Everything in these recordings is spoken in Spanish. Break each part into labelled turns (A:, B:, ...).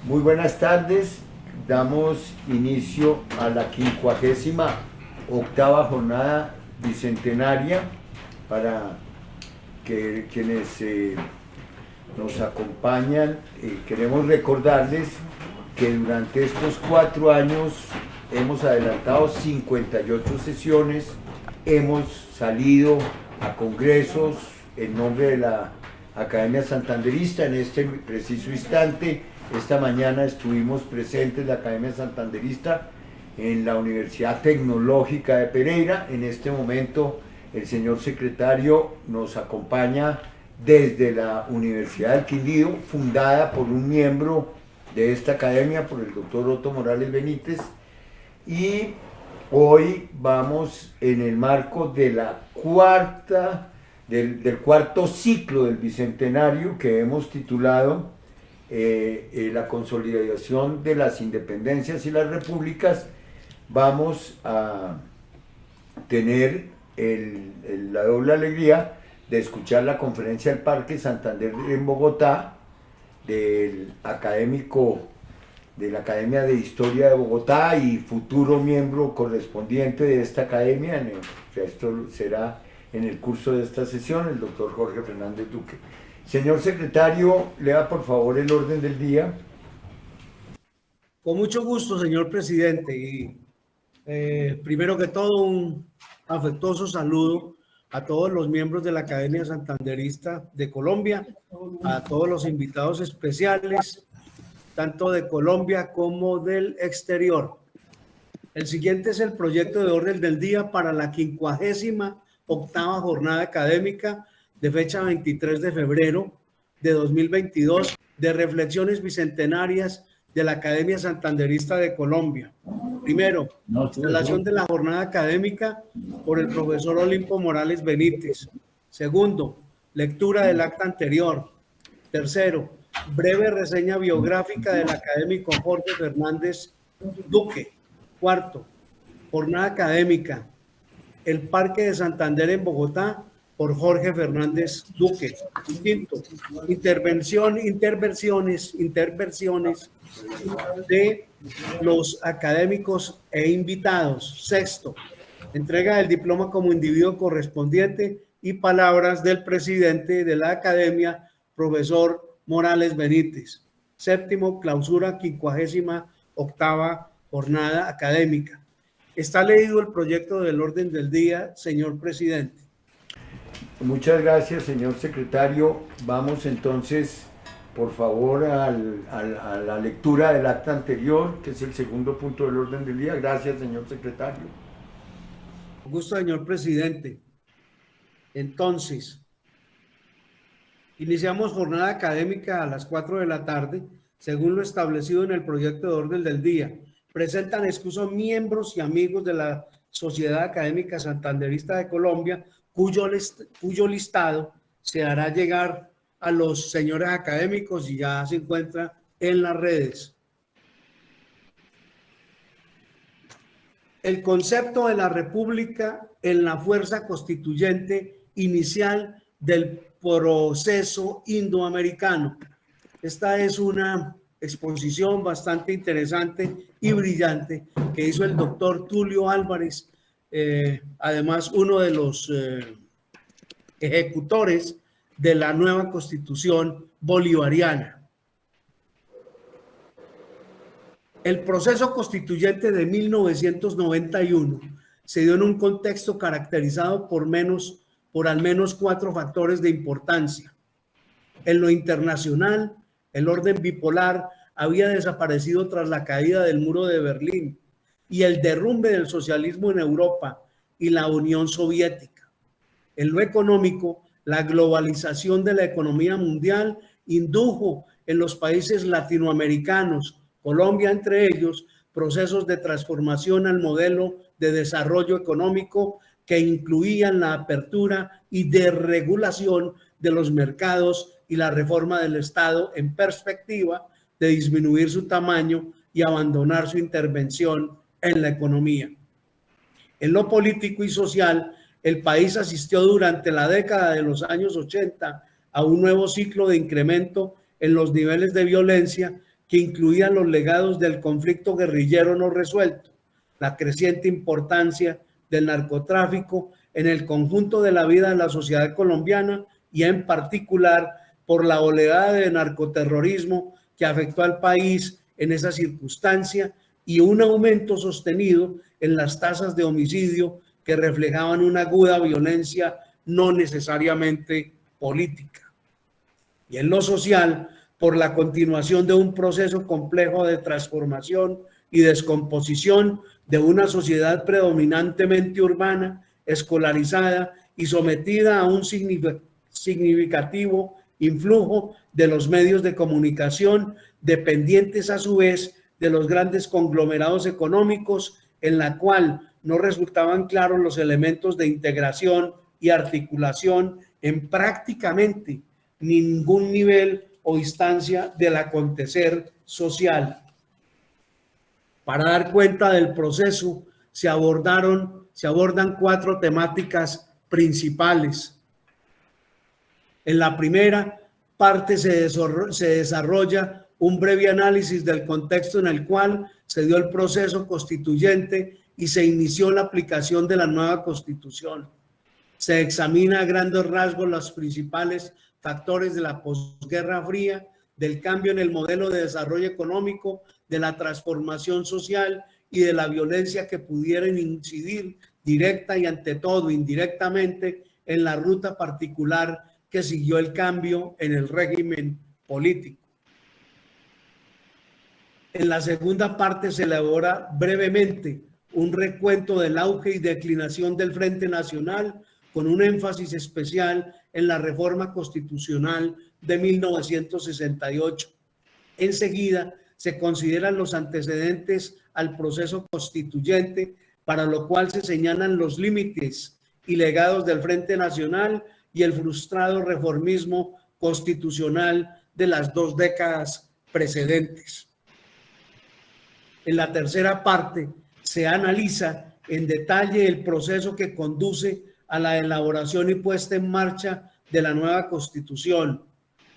A: Muy buenas tardes. Damos inicio a la 58ª jornada bicentenaria para que quienes nos acompañan. Queremos recordarles que durante estos 4 años hemos adelantado 58 sesiones, hemos salido a congresos en nombre de la Academia Santanderista. En este preciso instante, esta mañana estuvimos presentes en la Academia Santanderista en la Universidad Tecnológica de Pereira. En este momento el señor secretario nos acompaña desde la Universidad del Quindío, fundada por un miembro de esta academia, por el doctor Otto Morales Benítez, y hoy vamos en el marco de la del cuarto ciclo del Bicentenario, que hemos titulado la consolidación de las independencias y las repúblicas. Vamos a tener la doble alegría de escuchar la conferencia del Parque Santander en Bogotá, del académico de la Academia de Historia de Bogotá y futuro miembro correspondiente de esta academia. Esto será en el curso de esta sesión, el doctor Jorge Fernández Duque. Señor secretario, lea por favor el orden del día.
B: Con mucho gusto, señor presidente. Y primero que todo, un afectuoso saludo a todos los miembros de la Academia Santanderista de Colombia, a todos los invitados especiales, tanto de Colombia como del exterior. El siguiente es el proyecto de orden del día para la 58ª jornada académica de fecha 23 de febrero de 2022 de reflexiones bicentenarias de la Academia Santanderista de Colombia. Primero, instalación de la jornada académica por el profesor Olimpo Morales Benítez. Segundo, lectura del acta anterior. Tercero, breve reseña biográfica del académico Jorge Fernández Duque. Cuarto, jornada académica, el Parque de Santander en Bogotá, por Jorge Fernández Duque. Quinto, intervenciones de los académicos e invitados. Sexto, entrega del diploma como individuo correspondiente y palabras del presidente de la academia, profesor Morales Benítez. Séptimo, clausura 58ª jornada académica. Está leído el proyecto del orden del día, señor presidente.
A: Muchas gracias, señor secretario. Vamos entonces, por favor, a la lectura del acta anterior, que es el segundo punto del orden del día. Gracias, señor secretario.
B: Con gusto, señor presidente. Entonces, iniciamos jornada académica a las 4 de la tarde, según lo establecido en el proyecto de orden del día. Presentan excusos miembros y amigos de la Sociedad Académica Santanderista de Colombia, cuyo listado se hará llegar a los señores académicos y ya se encuentra en las redes. El concepto de la república en la fuerza constituyente inicial del proceso indoamericano. Esta es una exposición bastante interesante y brillante que hizo el doctor Tulio Álvarez, además uno de los ejecutores de la nueva constitución bolivariana. El proceso constituyente de 1991 se dio en un contexto caracterizado por al menos 4 factores de importancia. En lo internacional, el orden bipolar había desaparecido tras la caída del muro de Berlín y el derrumbe del socialismo en Europa y la Unión Soviética. En lo económico, la globalización de la economía mundial indujo en los países latinoamericanos, Colombia entre ellos, procesos de transformación al modelo de desarrollo económico que incluían la apertura y desregulación de los mercados y la reforma del Estado en perspectiva de disminuir su tamaño y abandonar su intervención en la economía. En lo político y social, el país asistió durante la década de los años 80 a un nuevo ciclo de incremento en los niveles de violencia que incluían los legados del conflicto guerrillero no resuelto, la creciente importancia del narcotráfico en el conjunto de la vida de la sociedad colombiana y en particular por la oleada de narcoterrorismo que afectó al país en esa circunstancia y un aumento sostenido en las tasas de homicidio que reflejaban una aguda violencia no necesariamente política. Y en lo social, por la continuación de un proceso complejo de transformación y descomposición de una sociedad predominantemente urbana, escolarizada y sometida a un significativo influjo de los medios de comunicación, dependientes a su vez de los grandes conglomerados económicos, en la cual no resultaban claros los elementos de integración y articulación en prácticamente ningún nivel o instancia del acontecer social. Para dar cuenta del proceso, se abordan 4 temáticas principales. En la primera parte se desarrolla un breve análisis del contexto en el cual se dio el proceso constituyente y se inició la aplicación de la nueva Constitución. Se examina a grandes rasgos los principales factores de la posguerra fría, del cambio en el modelo de desarrollo económico, de la transformación social y de la violencia que pudieran incidir directa y ante todo indirectamente en la ruta particular que siguió el cambio en el régimen político. En la segunda parte se elabora brevemente un recuento del auge y declinación del Frente Nacional con un énfasis especial en la reforma constitucional de 1968. Enseguida se consideran los antecedentes al proceso constituyente, para lo cual se señalan los límites y legados del Frente Nacional y el frustrado reformismo constitucional de las 2 décadas precedentes. En la tercera parte se analiza en detalle el proceso que conduce a la elaboración y puesta en marcha de la nueva Constitución.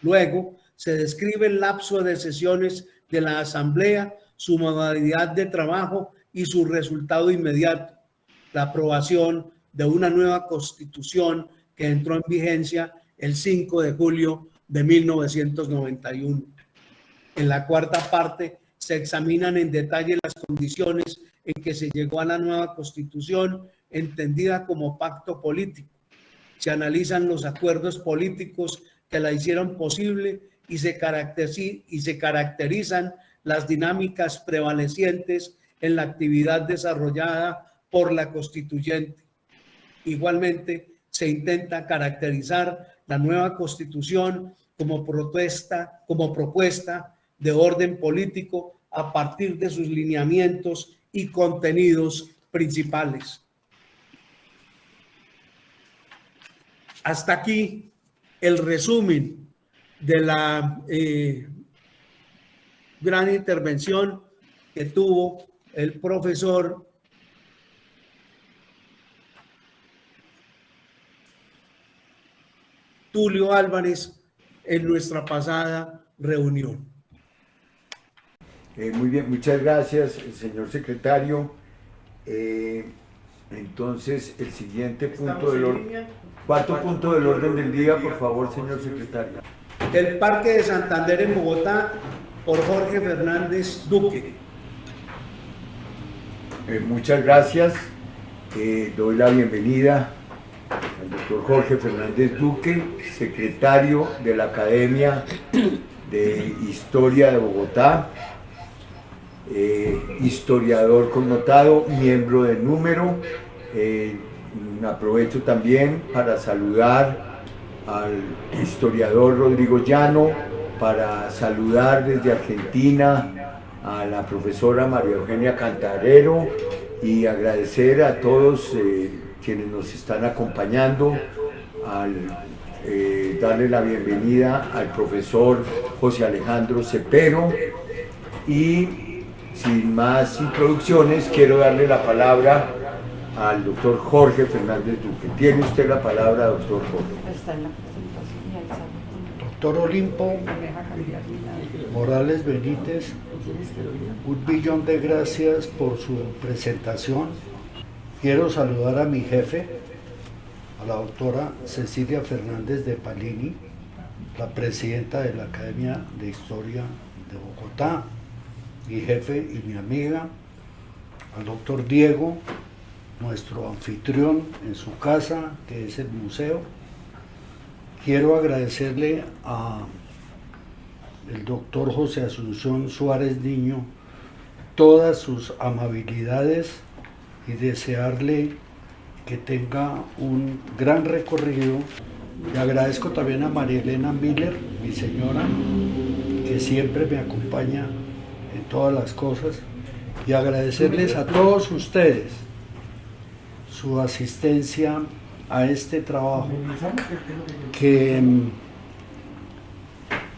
B: Luego se describe el lapso de sesiones de la Asamblea, su modalidad de trabajo y su resultado inmediato, la aprobación de una nueva Constitución que entró en vigencia el 5 de julio de 1991. En la cuarta parte se examinan en detalle las condiciones en que se llegó a la nueva Constitución, entendida como pacto político. Se analizan los acuerdos políticos que la hicieron posible y se caracterizan las dinámicas prevalecientes en la actividad desarrollada por la constituyente. Igualmente, se intenta caracterizar la nueva Constitución como propuesta de orden político a partir de sus lineamientos y contenidos principales. Hasta aquí el resumen de la gran intervención que tuvo el profesor Tulio Álvarez en nuestra pasada reunión.
A: Muy bien, muchas gracias, señor secretario. Entonces, el siguiente punto del orden, cuarto punto del orden del día, por favor, señor secretario.
B: El Parque de Santander en Bogotá, por Jorge Fernández Duque.
A: Muchas gracias. Doy la bienvenida al doctor Jorge Fernández Duque, secretario de la Academia de Historia de Bogotá, historiador connotado, miembro de Número. Aprovecho también para saludar al historiador Rodrigo Llano, para saludar desde Argentina a la profesora María Eugenia Cantarero y agradecer a todos quienes nos están acompañando, darle la bienvenida al profesor José Alejandro Cepero. Y sin más introducciones, quiero darle la palabra al doctor Jorge Fernández Duque. Tiene usted la palabra, doctor Jorge.
C: Está en la presentación y doctor Olimpo Morales Benítez, 1.000.000 de gracias por su presentación. Quiero saludar a mi jefe, a la doctora Cecilia Fernández de Palini, la presidenta de la Academia de Historia de Bogotá, mi jefe y mi amiga, al doctor Diego, nuestro anfitrión en su casa, que es el museo. Quiero agradecerle a el doctor José Asunción Suárez Niño todas sus amabilidades y desearle que tenga un gran recorrido. Le agradezco también a María Elena Miller, mi señora, que siempre me acompaña en todas las cosas, y agradecerles a todos ustedes su asistencia a este trabajo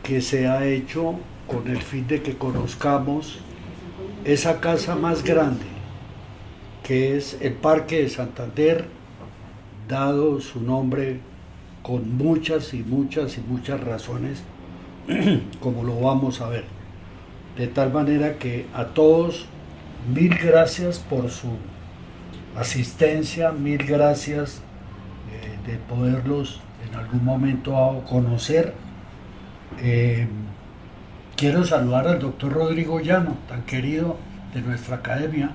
C: que se ha hecho con el fin de que conozcamos esa casa más grande, que es el Parque de Santander, dado su nombre con muchas razones, como lo vamos a ver. De tal manera que a todos, 1000 gracias por su asistencia, 1000 gracias de poderlos en algún momento conocer. Quiero saludar al doctor Rodrigo Llano, tan querido de nuestra academia.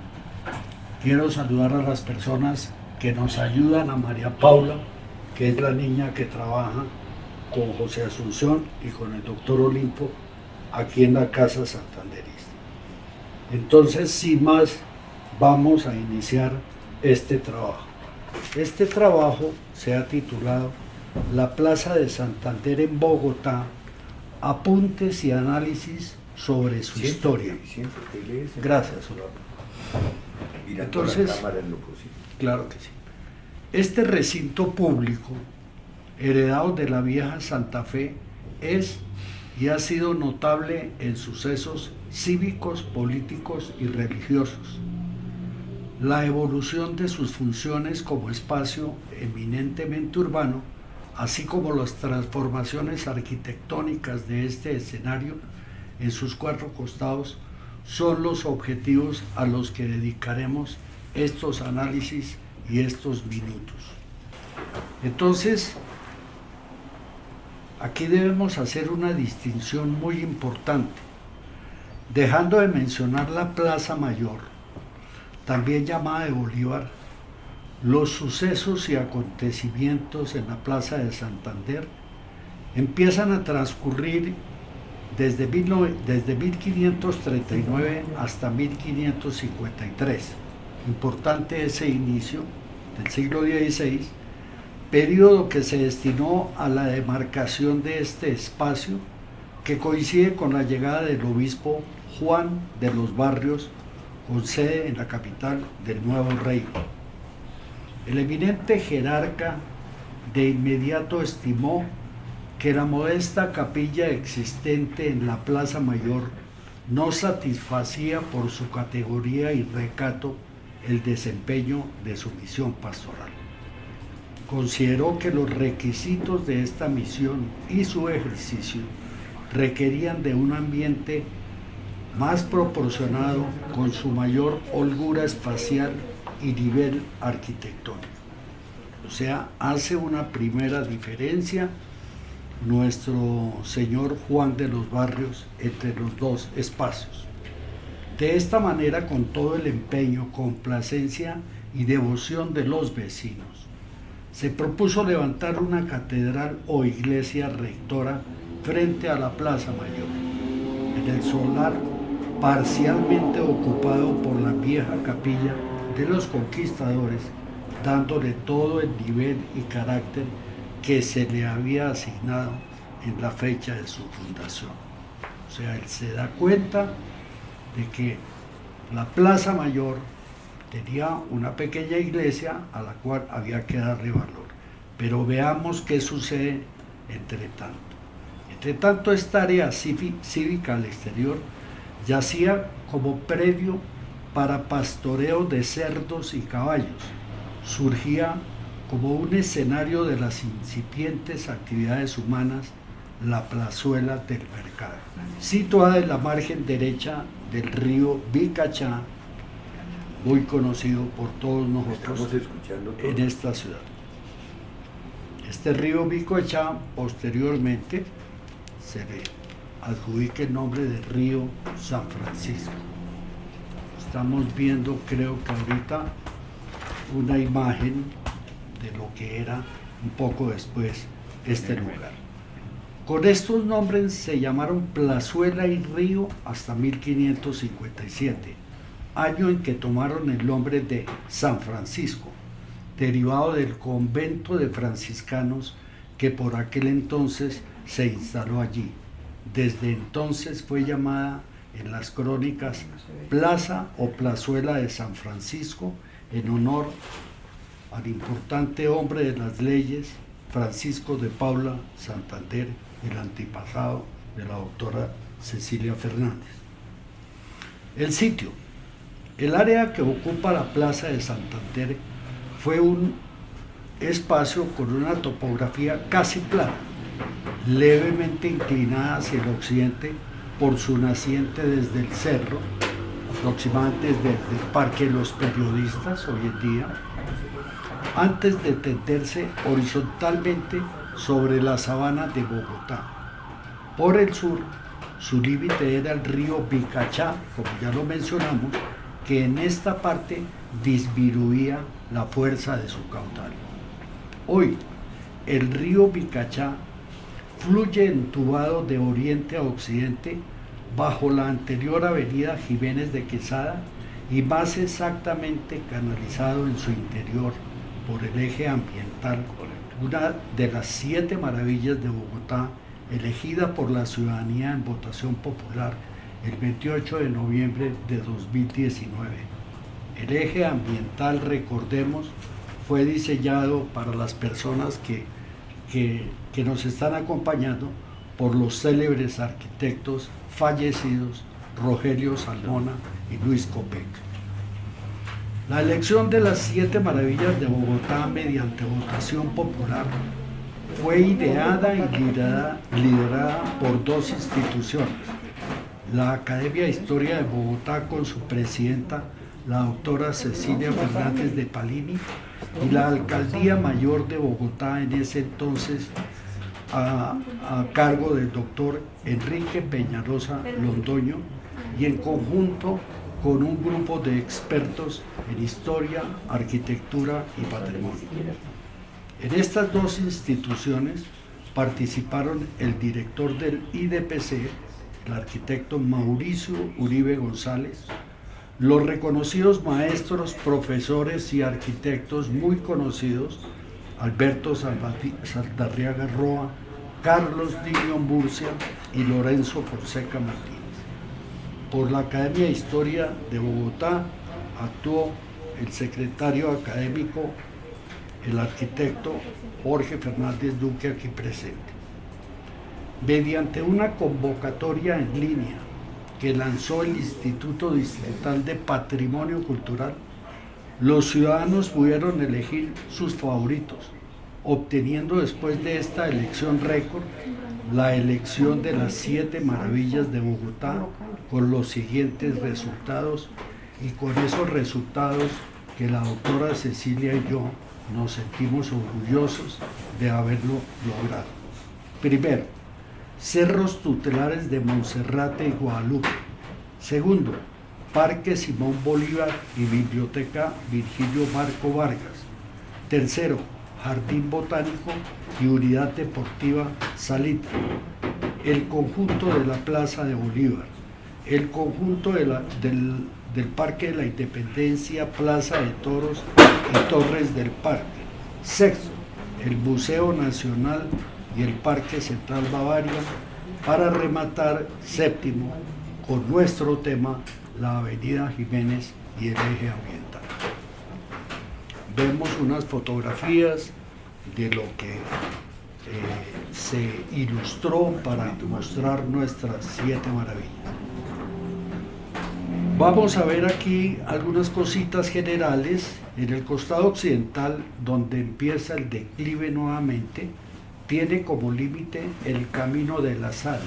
C: Quiero saludar a las personas que nos ayudan, a María Paula, que es la niña que trabaja con José Asunción y con el doctor Olimpo aquí en la Casa Santanderista. Entonces, sin más, vamos a iniciar este trabajo. Este trabajo se ha titulado La Plaza de Santander en Bogotá, apuntes y análisis sobre su historia. Gracias, Solano. Entonces, claro que sí. Este recinto público, heredado de la vieja Santa Fe, es y ha sido notable en sucesos cívicos, políticos y religiosos. La evolución de sus funciones como espacio eminentemente urbano, así como las transformaciones arquitectónicas de este escenario en sus 4 costados, son los objetivos a los que dedicaremos estos análisis y estos minutos. Entonces, aquí debemos hacer una distinción muy importante, dejando de mencionar la Plaza Mayor, también llamada de Bolívar. Los sucesos y acontecimientos en la Plaza de Santander empiezan a transcurrir desde 1539 hasta 1553. Importante ese inicio del siglo XVI, periodo que se destinó a la demarcación de este espacio, que coincide con la llegada del obispo Juan de los Barrios, con sede en la capital del nuevo reino. El eminente jerarca de inmediato estimó que la modesta capilla existente en la Plaza Mayor no satisfacía por su categoría y recato el desempeño de su misión pastoral. Consideró que los requisitos de esta misión y su ejercicio requerían de un ambiente más proporcionado con su mayor holgura espacial y nivel arquitectónico. O sea, hace una primera diferencia nuestro señor Juan de los Barrios entre los dos espacios. De esta manera, con todo el empeño, complacencia y devoción de los vecinos, se propuso levantar una catedral o iglesia rectora frente a la Plaza Mayor, en el solar parcialmente ocupado por la vieja capilla de los conquistadores, dándole todo el nivel y carácter que se le había asignado en la fecha de su fundación. O sea, él se da cuenta de que la Plaza Mayor tenía una pequeña iglesia a la cual había que darle valor. Pero veamos qué sucede entre tanto. Entre tanto, esta área cívica al exterior yacía como predio para pastoreo de cerdos y caballos. Surgía como un escenario de las incipientes actividades humanas la plazuela del mercado, situada en la margen derecha del río Vicachá, muy conocido por todos nosotros
A: Estamos escuchando todo.
C: en esta ciudad. Este río Vicachá posteriormente se le adjudica el nombre de río San Francisco. Estamos viendo, creo que ahorita, una imagen de lo que era un poco después este lugar. Con estos nombres se llamaron Plazuela y Río hasta 1557, año en que tomaron el nombre de San Francisco, derivado del convento de franciscanos que por aquel entonces se instaló allí. Desde entonces fue llamada en las crónicas Plaza o Plazuela de San Francisco, en honor al importante hombre de las leyes, Francisco de Paula Santander, el antepasado de la doctora Cecilia Fernández. El sitio, el área que ocupa la Plaza de Santander, fue un espacio con una topografía casi plana, levemente inclinada hacia el occidente por su naciente desde el cerro, aproximadamente desde el Parque de los Periodistas hoy en día, antes de tenderse horizontalmente sobre la sabana de Bogotá. Por el sur, su límite era el río Vicachá, como ya lo mencionamos, que en esta parte disminuía la fuerza de su caudal. Hoy, el río Vicachá fluye entubado de oriente a occidente bajo la anterior avenida Jiménez de Quesada y más exactamente canalizado en su interior por el eje ambiental, una de las 7 maravillas de Bogotá, elegida por la ciudadanía en votación popular el 28 de noviembre de 2019. El eje ambiental, recordemos, fue diseñado para las personas que nos están acompañando por los célebres arquitectos fallecidos Rogelio Salmona y Luis Copec. La elección de las 7 maravillas de Bogotá mediante votación popular fue ideada y liderada por 2 instituciones: la Academia de Historia de Bogotá con su presidenta, la doctora Cecilia Fernández de Palini, y la Alcaldía Mayor de Bogotá, en ese entonces a cargo del doctor Enrique Peñalosa Londoño, y en conjunto con un grupo de expertos en historia, arquitectura y patrimonio. En estas 2 instituciones participaron el director del IDPC, el arquitecto Mauricio Uribe González, los reconocidos maestros, profesores y arquitectos muy conocidos, Alberto Saldarriaga Roa, Carlos Niño Murcia y Lorenzo Fonseca Martínez. Por la Academia de Historia de Bogotá actuó el secretario académico, el arquitecto Jorge Fernández Duque, aquí presente. Mediante una convocatoria en línea que lanzó el Instituto Distrital de Patrimonio Cultural, los ciudadanos pudieron elegir sus favoritos, obteniendo después de esta elección récord la elección de las 7 maravillas de Bogotá, con los siguientes resultados, y con esos resultados que la doctora Cecilia y yo nos sentimos orgullosos de haberlo logrado. Primero, Cerros Tutelares de Monserrate y Guadalupe. Segundo, Parque Simón Bolívar y Biblioteca Virgilio Marco Vargas. Tercero, Jardín Botánico y Unidad Deportiva Salita. El conjunto de la Plaza de Bolívar. El conjunto del Parque de la Independencia, Plaza de Toros y Torres del Parque. Sexto, el Museo Nacional y el Parque Central Bavaria, para rematar, séptimo, con nuestro tema, la Avenida Jiménez y el eje ambiental. Vemos unas fotografías de lo que se ilustró para mostrar nuestras 7 maravillas. Vamos a ver aquí algunas cositas generales. En el costado occidental, donde empieza el declive nuevamente, tiene como límite el Camino de la Sal.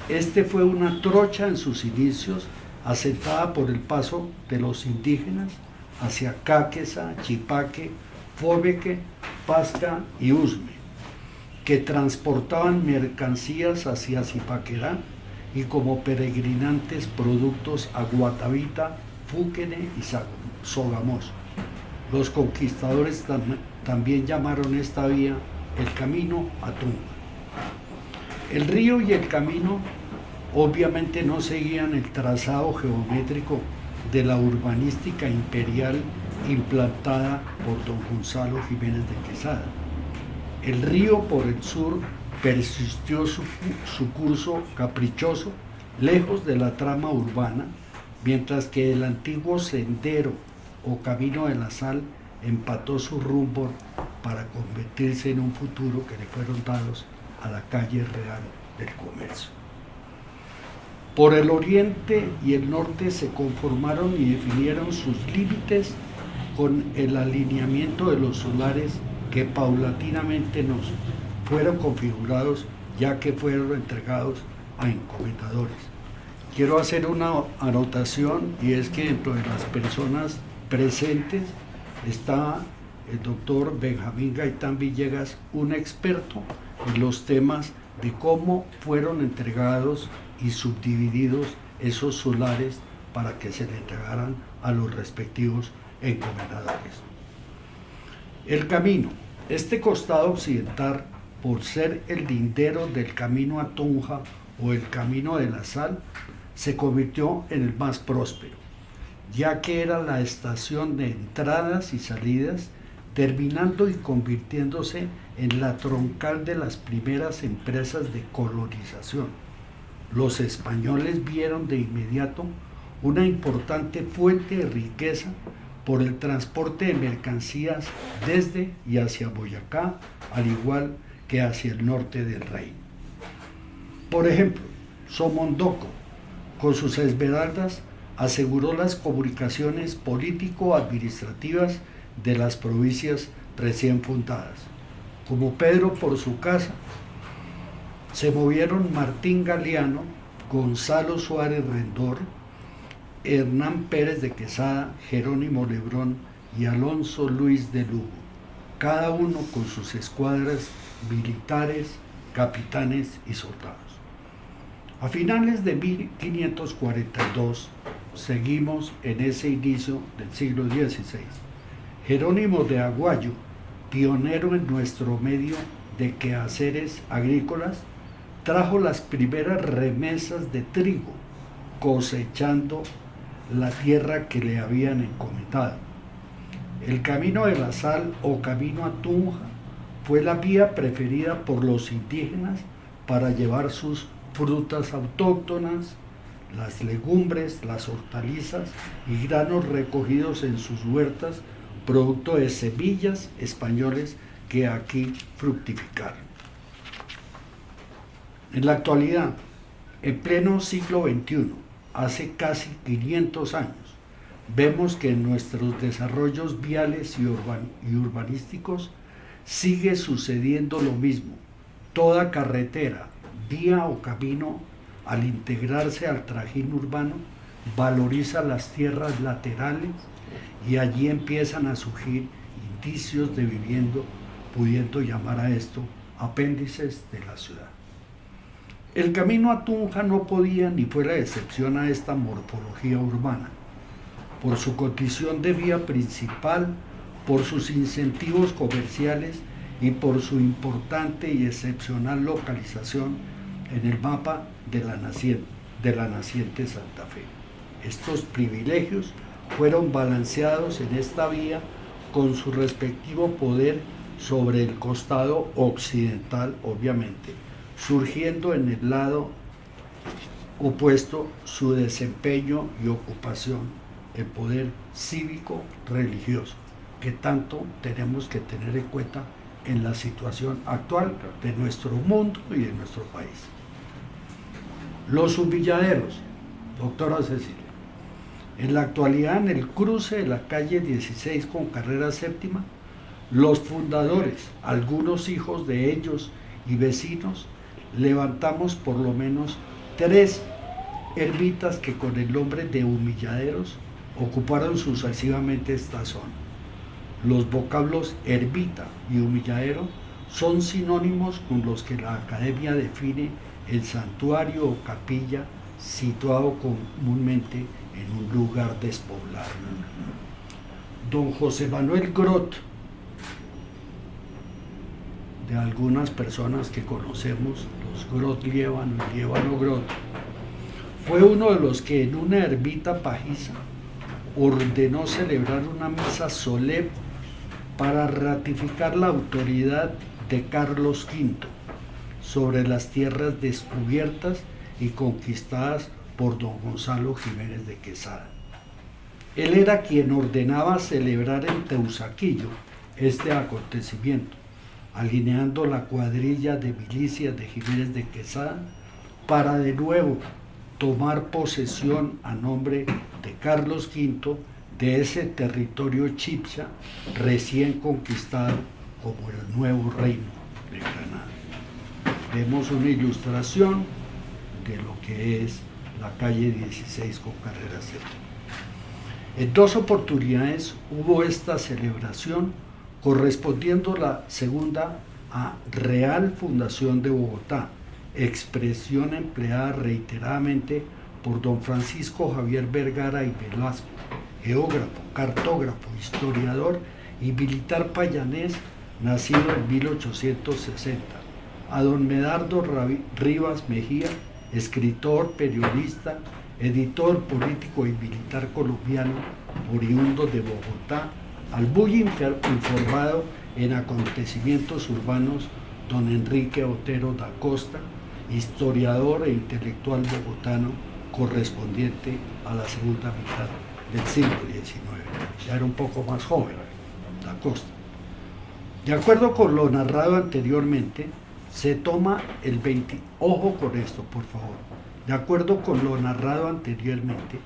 C: Este fue una trocha en sus inicios, asentada por el paso de los indígenas hacia Cáqueza, Chipaque, Fobeque, Pasca y Usme, que transportaban mercancías hacia Zipaquirá y como peregrinantes productos a Guatavita, Fúquene y Sogamoso. Los conquistadores también llamaron esta vía el Camino a Tunja. El río y el camino obviamente no seguían el trazado geométrico de la urbanística imperial implantada por don Gonzalo Jiménez de Quesada. El río por el sur persistió su curso caprichoso, lejos de la trama urbana, mientras que el antiguo sendero o Camino de la Sal empató su rumbo para convertirse en un futuro que le fueron dados a la calle real del comercio. Por el oriente y el norte se conformaron y definieron sus límites con el alineamiento de los solares que paulatinamente nos fueron configurados, ya que fueron entregados a encomendadores. Quiero hacer una anotación, y es que dentro de las personas presentes está el doctor Benjamín Gaitán Villegas, un experto en los temas de cómo fueron entregados y subdivididos esos solares para que se le entregaran a los respectivos encomendadores. El camino. Este costado occidental, por ser el lindero del Camino a Tunja o el Camino de la Sal, se convirtió en el más próspero, ya que era la estación de entradas y salidas, terminando y convirtiéndose en la troncal de las primeras empresas de colonización. Los españoles vieron de inmediato una importante fuente de riqueza por el transporte de mercancías desde y hacia Boyacá, al igual que hacia el norte del reino. Por ejemplo, Somondoco, con sus esmeraldas, aseguró las comunicaciones político-administrativas de las provincias recién fundadas. Como Pedro por su casa, se movieron Martín Galeano, Gonzalo Suárez Rendón, Hernán Pérez de Quesada, Jerónimo Lebrón y Alonso Luis de Lugo, cada uno con sus escuadras militares, capitanes y soldados. A finales de 1542, seguimos en ese inicio del siglo XVI. Jerónimo de Aguayo, pionero en nuestro medio de quehaceres agrícolas, trajo las primeras remesas de trigo, cosechando la tierra que le habían encomendado. El Camino de la Sal o Camino a Tunja fue la vía preferida por los indígenas para llevar sus frutas autóctonas, las legumbres, las hortalizas y granos recogidos en sus huertas, producto de semillas españoles que aquí fructificaron. En la actualidad, en pleno siglo XXI, hace casi 500 años, vemos que en nuestros desarrollos viales y urbanísticos sigue sucediendo lo mismo. Toda carretera, vía o camino, al integrarse al trajín urbano, valoriza las tierras laterales y allí empiezan a surgir indicios de vivienda, pudiendo llamar a esto apéndices de la ciudad. El Camino a Tunja no podía ni fue la excepción a esta morfología urbana, por su condición de vía principal, por sus incentivos comerciales y por su importante y excepcional localización en el mapa de la naciente Santa Fe. Estos privilegios fueron balanceados en esta vía con su respectivo poder sobre el costado occidental, obviamente, surgiendo en el lado opuesto su desempeño y ocupación, el poder cívico-religioso, que tanto tenemos que tener en cuenta en la situación actual de nuestro mundo y de nuestro país. Los humilladeros, doctora Cecilia. En la actualidad, en el cruce de la calle 16 con carrera séptima, Los fundadores, algunos hijos de ellos y vecinos, levantamos por lo menos 3 ermitas que con el nombre de humilladeros ocuparon sucesivamente esta zona. Los vocablos ermita y humilladero son sinónimos con los que la academia define el santuario o capilla situado comúnmente en un lugar despoblado. Don José Manuel Grot, de algunas personas que conocemos, los Grot Liévano y Liévano Grot, fue uno de los que en una ermita pajiza ordenó celebrar una misa solemne para ratificar la autoridad de Carlos V sobre las tierras descubiertas y conquistadas por don Gonzalo Jiménez de Quesada. Él era quien ordenaba celebrar en Teusaquillo este acontecimiento, alineando la cuadrilla de milicias de Jiménez de Quesada para de nuevo tomar posesión a nombre de Carlos V de ese territorio chipcha recién conquistado como el nuevo reino de Granada. Vemos una ilustración de lo que es la calle 16 con carrera 7. En 2 oportunidades hubo esta celebración, correspondiendo la segunda a Real Fundación de Bogotá, expresión empleada reiteradamente por don Francisco Javier Vergara y Velasco, geógrafo, cartógrafo, historiador y militar payanés, nacido en 1860, a don Medardo Rivas Mejía, escritor, periodista, editor político y militar colombiano, oriundo de Bogotá, al muy informado en acontecimientos urbanos, don Enrique Otero da Costa, historiador e intelectual bogotano, correspondiente a la segunda mitad del siglo XIX. Ya era un poco más joven, da Costa. De acuerdo con lo narrado anteriormente, se toma el 20, ojo con esto por favor, de acuerdo con lo narrado anteriormente,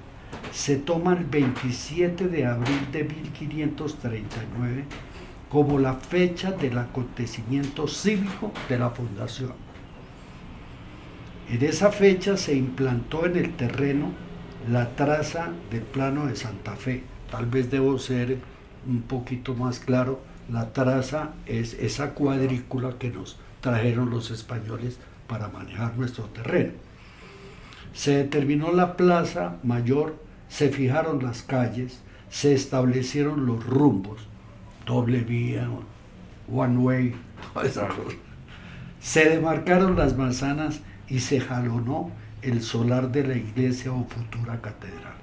C: se toma el 27 de abril de 1539 como la fecha del acontecimiento cívico de la fundación. En esa fecha se implantó en el terreno la traza del plano de Santa Fe. Tal vez debo ser un poquito más claro, la traza es esa cuadrícula que nos trajeron los españoles para manejar nuestro terreno. Se determinó la plaza mayor, se fijaron las calles, se establecieron los rumbos, doble vía, one way, se demarcaron las manzanas y se jalonó el solar de la iglesia o futura catedral.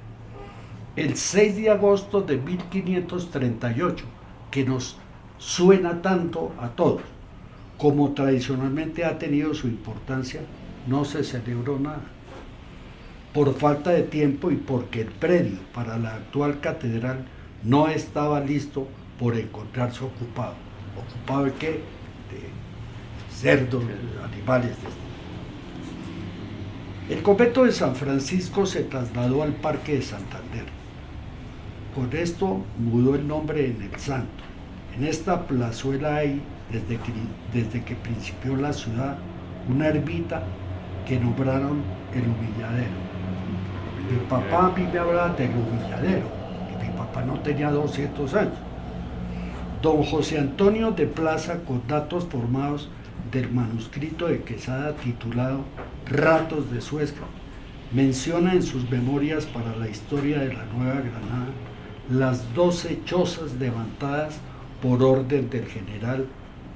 C: El 6 de agosto de 1538, que nos suena tanto a todos, como tradicionalmente ha tenido su importancia, no se celebró nada, por falta de tiempo y porque el predio para la actual catedral no estaba listo por encontrarse ocupado. ¿Ocupado de qué? De cerdos, de animales. El convento de San Francisco se trasladó al Parque de Santander. Con esto mudó el nombre en El Santo. En esta plazuela hay, desde que principió la ciudad, una ermita que nombraron el Humilladero. Mi papá a mí me hablaba del Humilladero y mi papá no tenía 200 años. Don José Antonio de Plaza, con datos formados del manuscrito de Quesada titulado Ratos de Suezca, menciona en sus memorias para la historia de la Nueva Granada las 12 chozas levantadas por orden del general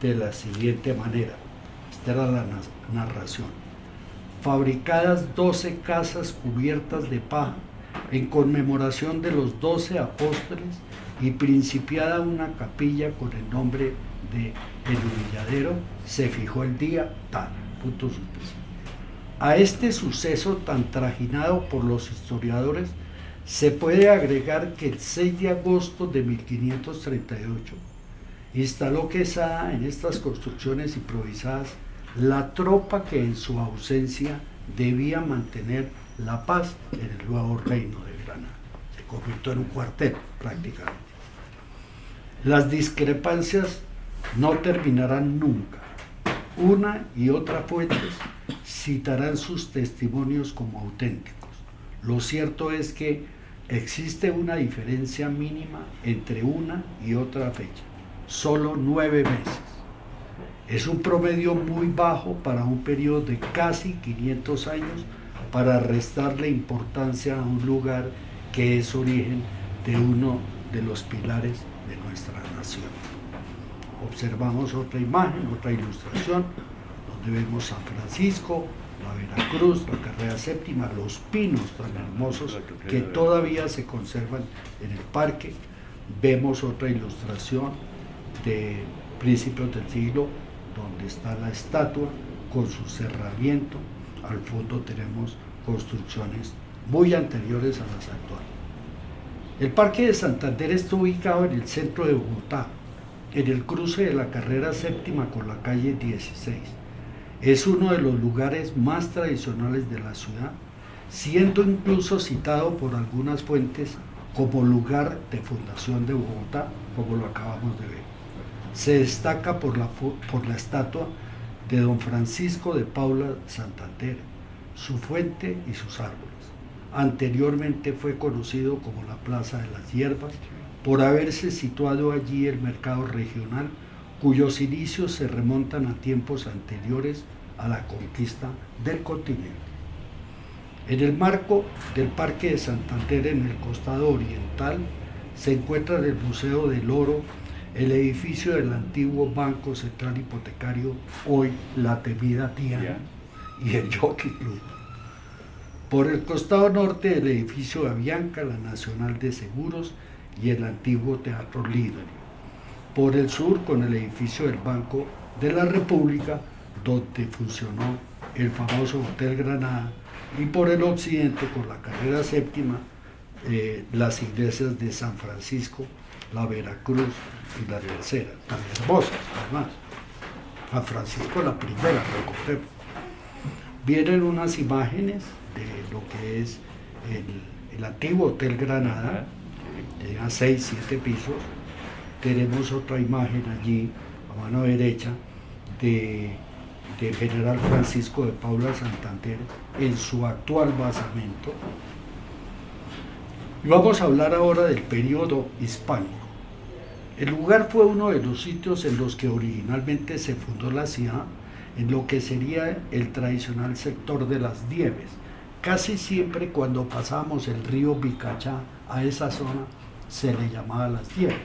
C: de la siguiente manera. Esta era la narración. Fabricadas 12 casas cubiertas de paja en conmemoración de los 12 apóstoles y principiada una capilla con el nombre de El Humilladero, se fijó el día tal, punto suspensivo. A este suceso tan trajinado por los historiadores se puede agregar que el 6 de agosto de 1538 instaló Quesada en estas construcciones improvisadas la tropa que en su ausencia debía mantener la paz en el nuevo reino de Granada. Se convirtió en un cuartel prácticamente. Las discrepancias no terminarán nunca. Una y otra fuentes citarán sus testimonios como auténticos. Lo cierto es que existe una diferencia mínima entre una y otra fecha, solo 9 meses. Es un promedio muy bajo para un periodo de casi 500 años para restarle importancia a un lugar que es origen de uno de los pilares de nuestra nación. Observamos otra imagen, otra ilustración, donde vemos San Francisco, la Veracruz, la carrera séptima, los pinos tan hermosos que todavía se conservan en el parque. Vemos otra ilustración de principios del siglo, donde está la estatua con su cerramiento. Al fondo tenemos construcciones muy anteriores a las actuales. El Parque de Santander está ubicado en el centro de Bogotá, en el cruce de la carrera séptima con la calle 16. Es uno de los lugares más tradicionales de la ciudad, siendo incluso citado por algunas fuentes como lugar de fundación de Bogotá, como lo acabamos de ver. Se destaca por la estatua de don Francisco de Paula Santander, su fuente y sus árboles. Anteriormente fue conocido como la Plaza de las Hierbas, por haberse situado allí el mercado regional, cuyos inicios se remontan a tiempos anteriores a la conquista del continente. En el marco del Parque de Santander, en el costado oriental, se encuentra el Museo del Oro, el edificio del antiguo Banco Central Hipotecario, hoy la temida Diana, y el Jockey Club. Por el costado norte, el edificio de Avianca, la Nacional de Seguros y el antiguo Teatro Lido. Por el sur, con el edificio del Banco de la República, donde funcionó el famoso Hotel Granada, y por el occidente, con la carrera séptima, las iglesias de San Francisco, la Veracruz y la tercera, tan hermosas además. San Francisco la primera, recordemos. Vienen unas imágenes de lo que es el antiguo Hotel Granada, a 6-7 pisos. Tenemos otra imagen allí a mano derecha de General Francisco de Paula Santander en su actual basamento. Y vamos a hablar ahora del periodo hispánico. El lugar fue uno de los sitios en los que originalmente se fundó la ciudad, en lo que sería el tradicional sector de las Nieves. Casi siempre cuando pasamos el río Vicachá a esa zona se le llamaba las Nieves,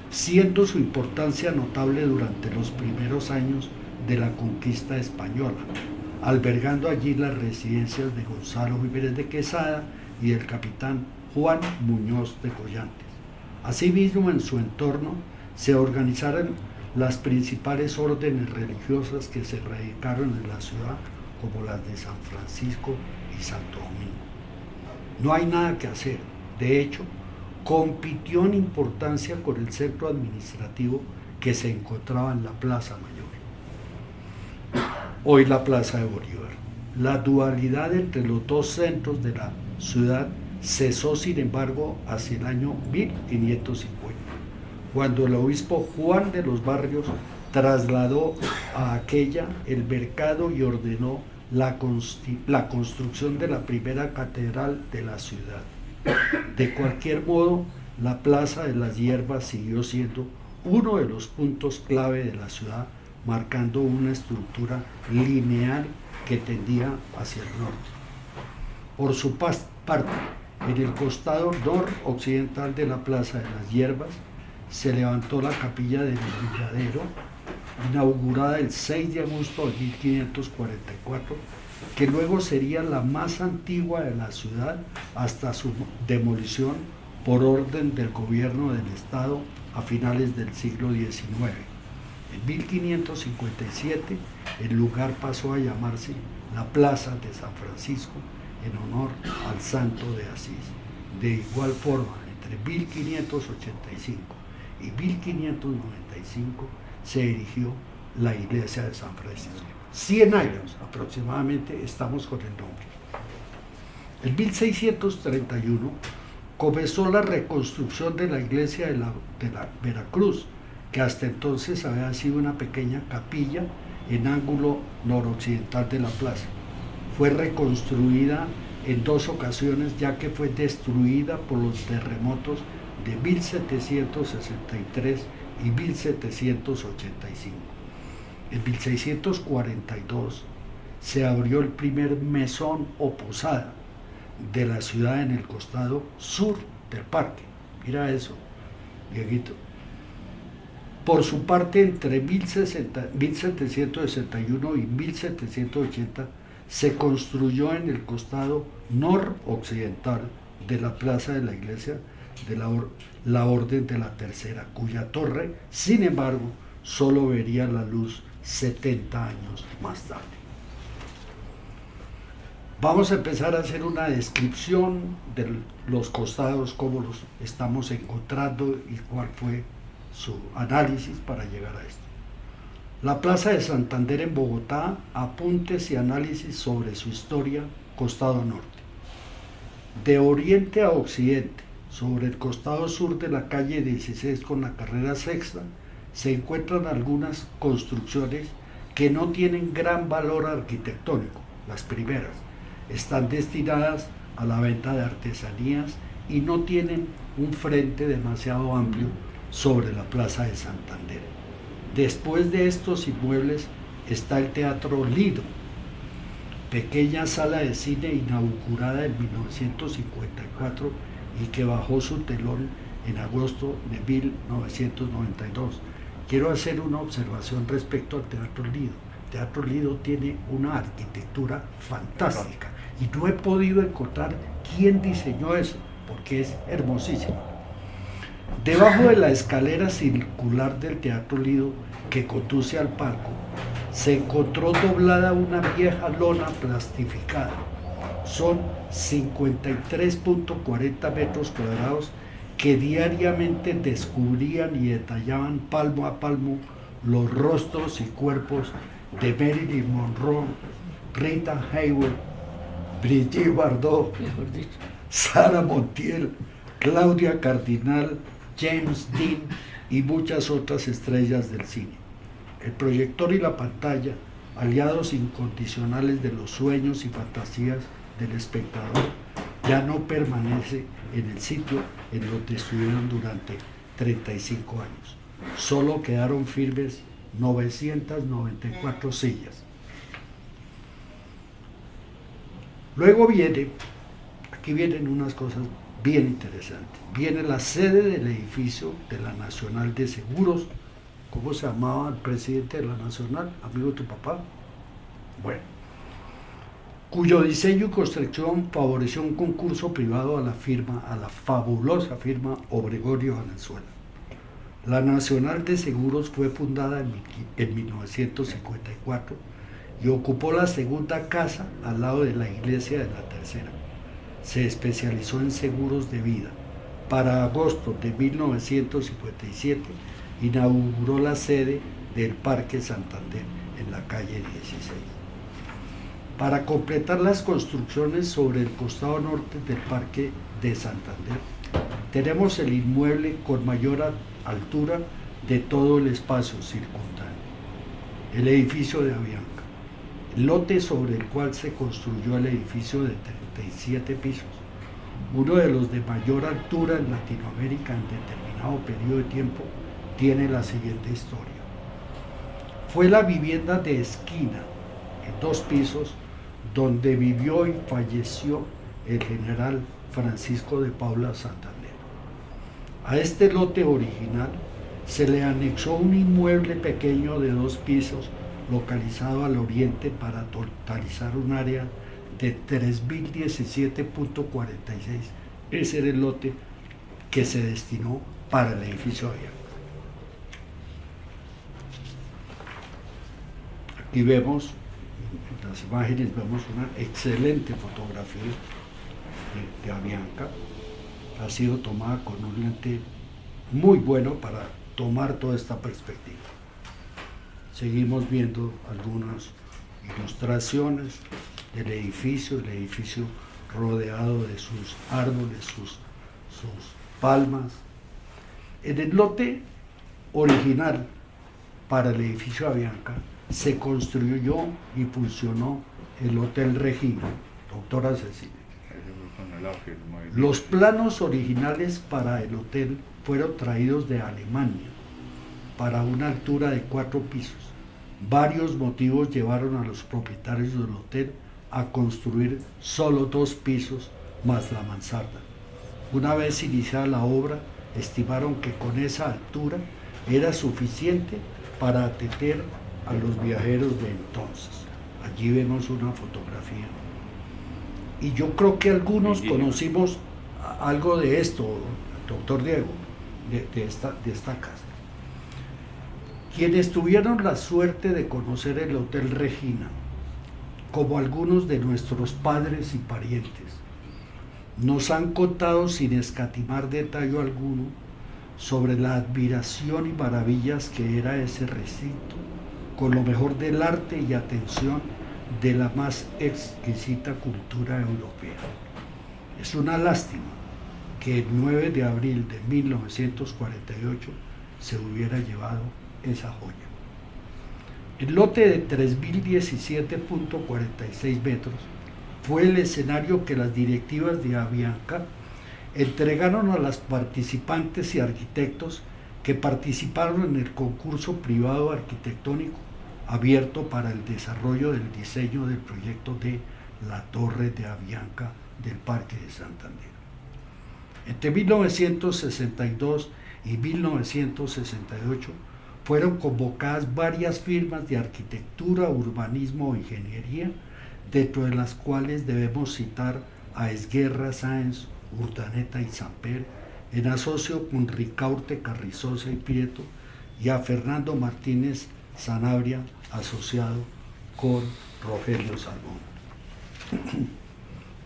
C: siendo su importancia notable durante los primeros años de la conquista española, albergando allí las residencias de Gonzalo Jiménez de Quesada y del capitán Juan Muñoz de Collantes. Asimismo, en su entorno se organizaron las principales órdenes religiosas que se radicaron en la ciudad, como las de San Francisco y Santo Domingo. No hay nada que hacer. De hecho, compitió en importancia con el centro administrativo que se encontraba en la Plaza Mayor, hoy la Plaza de Bolívar. La dualidad entre los dos centros de la ciudad cesó, sin embargo, hacia el año 1550, cuando el obispo Juan de los Barrios trasladó a aquella el mercado y ordenó la construcción de la primera catedral de la ciudad. De cualquier modo, la Plaza de las Hierbas siguió siendo uno de los puntos clave de la ciudad, marcando una estructura lineal que tendía hacia el norte. Por su parte, en el costado noroccidental de la Plaza de las Hierbas se levantó la capilla del Milladero, inaugurada el 6 de agosto de 1544, que luego sería la más antigua de la ciudad hasta su demolición por orden del gobierno del Estado a finales del siglo XIX. En 1557 el lugar pasó a llamarse la Plaza de San Francisco en honor al Santo de Asís. De igual forma, entre 1585 y 1595 se erigió la iglesia de San Francisco. 100 años aproximadamente estamos con el nombre. En 1631, comenzó la reconstrucción de la iglesia de la Veracruz, que hasta entonces había sido una pequeña capilla en ángulo noroccidental de la plaza. Fue reconstruida en 2 ocasiones, ya que fue destruida por los terremotos de 1763 y 1785. En 1642 se abrió el primer mesón o posada de la ciudad en el costado sur del parque. Mira eso, Dieguito. Por su parte, entre 1761 y 1780 se construyó en el costado noroccidental de la plaza de la iglesia de la Orden de la Tercera, cuya torre, sin embargo, solo vería la luz 70 años más tarde. Vamos a empezar a hacer una descripción de los costados, cómo los estamos encontrando y cuál fue su análisis para llegar a esto. La Plaza de Santander en Bogotá, apuntes y análisis sobre su historia, costado norte. De oriente a occidente, sobre el costado sur de la calle 16 con la carrera sexta, se encuentran algunas construcciones que no tienen gran valor arquitectónico. Las primeras están destinadas a la venta de artesanías y no tienen un frente demasiado amplio sobre la Plaza de Santander. Después de estos inmuebles está el Teatro Lido, pequeña sala de cine inaugurada en 1954 y que bajó su telón en agosto de 1992. Quiero hacer una observación respecto al Teatro Lido. El Teatro Lido tiene una arquitectura fantástica y no he podido encontrar quién diseñó eso, porque es hermosísimo. Debajo de la escalera circular del Teatro Lido que conduce al palco, se encontró doblada una vieja lona plastificada. Son 53.40 metros cuadrados que diariamente descubrían y detallaban palmo a palmo los rostros y cuerpos de Marilyn Monroe, Rita Hayworth, Brigitte Bardot, Sara Montiel, Claudia Cardinal, James Dean y muchas otras estrellas del cine. El proyector y la pantalla, aliados incondicionales de los sueños y fantasías del espectador, ya no permanece en el sitio en donde estuvieron durante 35 años. Solo quedaron firmes 994 sillas. Luego aquí vienen unas cosas bien interesantes. Viene la sede del edificio de la Nacional de Seguros. ¿Cómo se llamaba el presidente de la Nacional? Amigo de tu papá. Bueno, cuyo diseño y construcción favoreció un concurso privado a la fabulosa firma Obregón y Valenzuela. La Nacional de Seguros fue fundada en 1954 y ocupó la segunda casa al lado de la iglesia de la Tercera. Se especializó en seguros de vida. Para agosto de 1957 inauguró la sede del Parque Santander en la calle 16. Para completar las construcciones sobre el costado norte del Parque de Santander, tenemos el inmueble con mayor altura de todo el espacio circundante, el edificio de Avianca, el lote sobre el cual se construyó el edificio de 37 pisos, uno de los de mayor altura en Latinoamérica en determinado periodo de tiempo, tiene la siguiente historia. Fue la vivienda de esquina, en 2 pisos, donde vivió y falleció el general Francisco de Paula Santander. A este lote original se le anexó un inmueble pequeño de 2 pisos localizado al oriente para totalizar un área de 3.017.46. Ese era el lote que se destinó para el edificio Avianca. Aquí vemos, en las imágenes vemos una excelente fotografía de Avianca. Ha sido tomada con un lente muy bueno para tomar toda esta perspectiva. Seguimos viendo algunas ilustraciones del edificio, el edificio rodeado de sus árboles, sus sus palmas. En el lote original para el edificio Avianca se construyó y funcionó el Hotel Regina, doctora Cecilia. Los planos originales para el hotel fueron traídos de Alemania para una altura de 4 pisos. Varios motivos llevaron a los propietarios del hotel a construir solo 2 pisos más la mansarda. Una vez iniciada la obra, estimaron que con esa altura era suficiente para atender a los viajeros de entonces. Allí vemos una fotografía. Y yo creo que algunos conocimos algo de esto, doctor Diego, de esta casa. Quienes tuvieron la suerte de conocer el Hotel Regina, como algunos de nuestros padres y parientes, nos han contado sin escatimar detalle alguno sobre la admiración y maravillas que era ese recinto, con lo mejor del arte y atención de la más exquisita cultura europea. Es una lástima que el 9 de abril de 1948 se hubiera llevado esa joya. El lote de 3.017.46 metros fue el escenario que las directivas de Avianca entregaron a las participantes y arquitectos que participaron en el concurso privado arquitectónico abierto para el desarrollo del diseño del proyecto de la Torre de Avianca del Parque de Santander. Entre 1962 y 1968 fueron convocadas varias firmas de arquitectura, urbanismo o ingeniería, dentro de las cuales debemos citar a Esguerra, Sáenz, Urdaneta y Samper, en asocio con Ricaurte, Carrizosa y Prieto, y a Fernando Martínez Sanabria, asociado con Rogelio Salmón.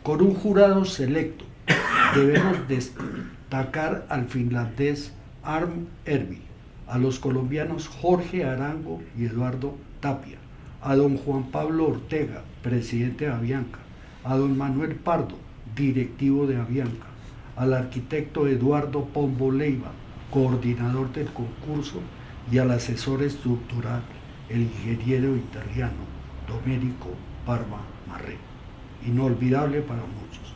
C: Con un jurado selecto, debemos destacar al finlandés Arm Ervi, a los colombianos Jorge Arango y Eduardo Tapia, a don Juan Pablo Ortega, presidente de Avianca, a don Manuel Pardo, directivo de Avianca, al arquitecto Eduardo Pombo Leiva, coordinador del concurso, y al asesor estructural, el ingeniero italiano Domenico Parma Marré, inolvidable para muchos.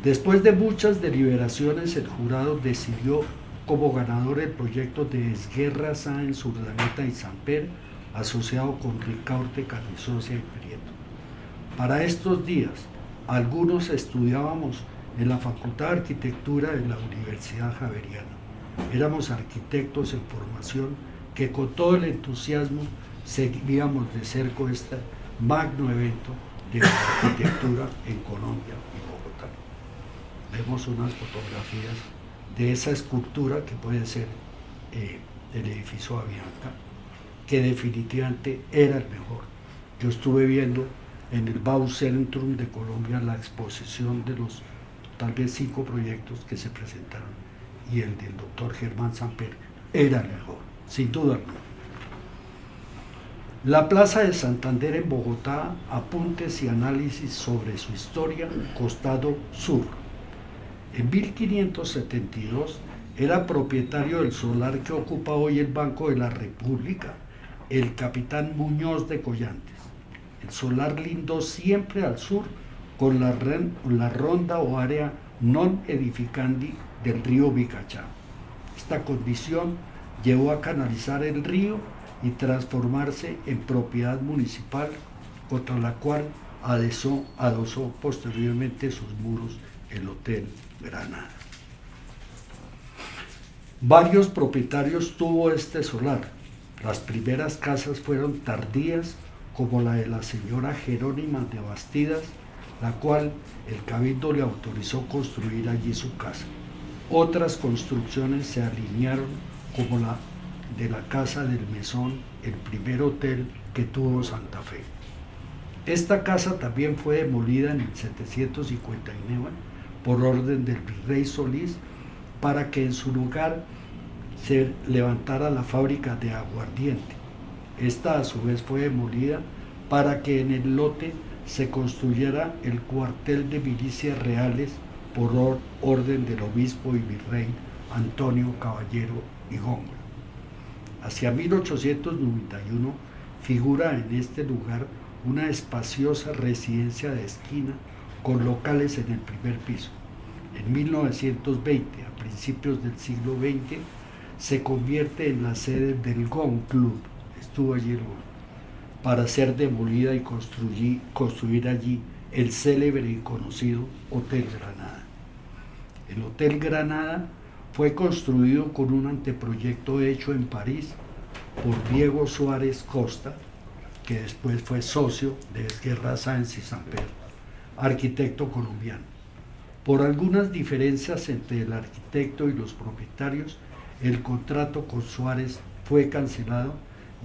C: Después de muchas deliberaciones, el jurado decidió como ganador el proyecto de Esguerra, Sáenz, Urdaneta y Samper, asociado con Ricaurte, Carrizosa y Prieto. Para estos días, algunos estudiábamos en la Facultad de Arquitectura de la Universidad Javeriana. Éramos arquitectos en formación que con todo el entusiasmo seguíamos de cerca este magno evento de la arquitectura en Colombia y Bogotá. Vemos unas fotografías de esa escultura que puede ser el edificio Avianca, que definitivamente era el mejor. Yo estuve viendo en el Baucentrum de Colombia la exposición de los tal vez 5 proyectos que se presentaron, y el del doctor Germán Samper era el mejor, sin duda alguna. La Plaza de Santander en Bogotá, apuntes y análisis sobre su historia, costado sur. En 1572 era propietario del solar que ocupa hoy el Banco de la República, el capitán Muñoz de Collantes. El solar lindó siempre al sur con la ronda o área non edificandi del río Bicachá. Esta condición llevó a canalizar el río y transformarse en propiedad municipal, contra la cual adosó posteriormente sus muros el Hotel Granada. Varios propietarios tuvo este solar. Las primeras casas fueron tardías, como la de la señora Jerónima de Bastidas, la cual el Cabildo le autorizó construir allí su casa. Otras construcciones se alinearon, como la de la Casa del Mesón, el primer hotel que tuvo Santa Fe. Esta casa también fue demolida en 1759 por orden del virrey Solís, para que en su lugar se levantara la fábrica de aguardiente. Esta a su vez fue demolida para que en el lote se construyera el cuartel de milicias reales por orden del obispo y virrey Antonio Caballero y Góngora. Hacia 1891 figura en este lugar una espaciosa residencia de esquina con locales en el primer piso. En 1920, a principios del siglo XX, se convierte en la sede del Gong Club, estuvo allí el Gong, para ser demolida y construir allí el célebre y conocido Hotel Granada. El Hotel Granada fue construido con un anteproyecto hecho en París por Diego Suárez Costa, que después fue socio de Esguerra Sáenz y Samper, arquitecto colombiano. Por algunas diferencias entre el arquitecto y los propietarios, el contrato con Suárez fue cancelado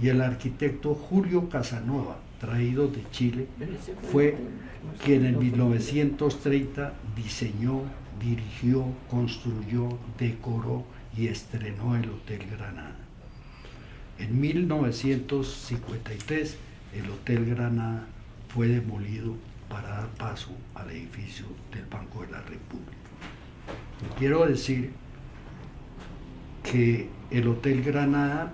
C: y el arquitecto Julio Casanova, traído de Chile, fue quien en 1930 diseñó, dirigió, construyó, decoró y estrenó el Hotel Granada. En 1953 el Hotel Granada fue demolido para dar paso al edificio del Banco de la República. Quiero decir que el Hotel Granada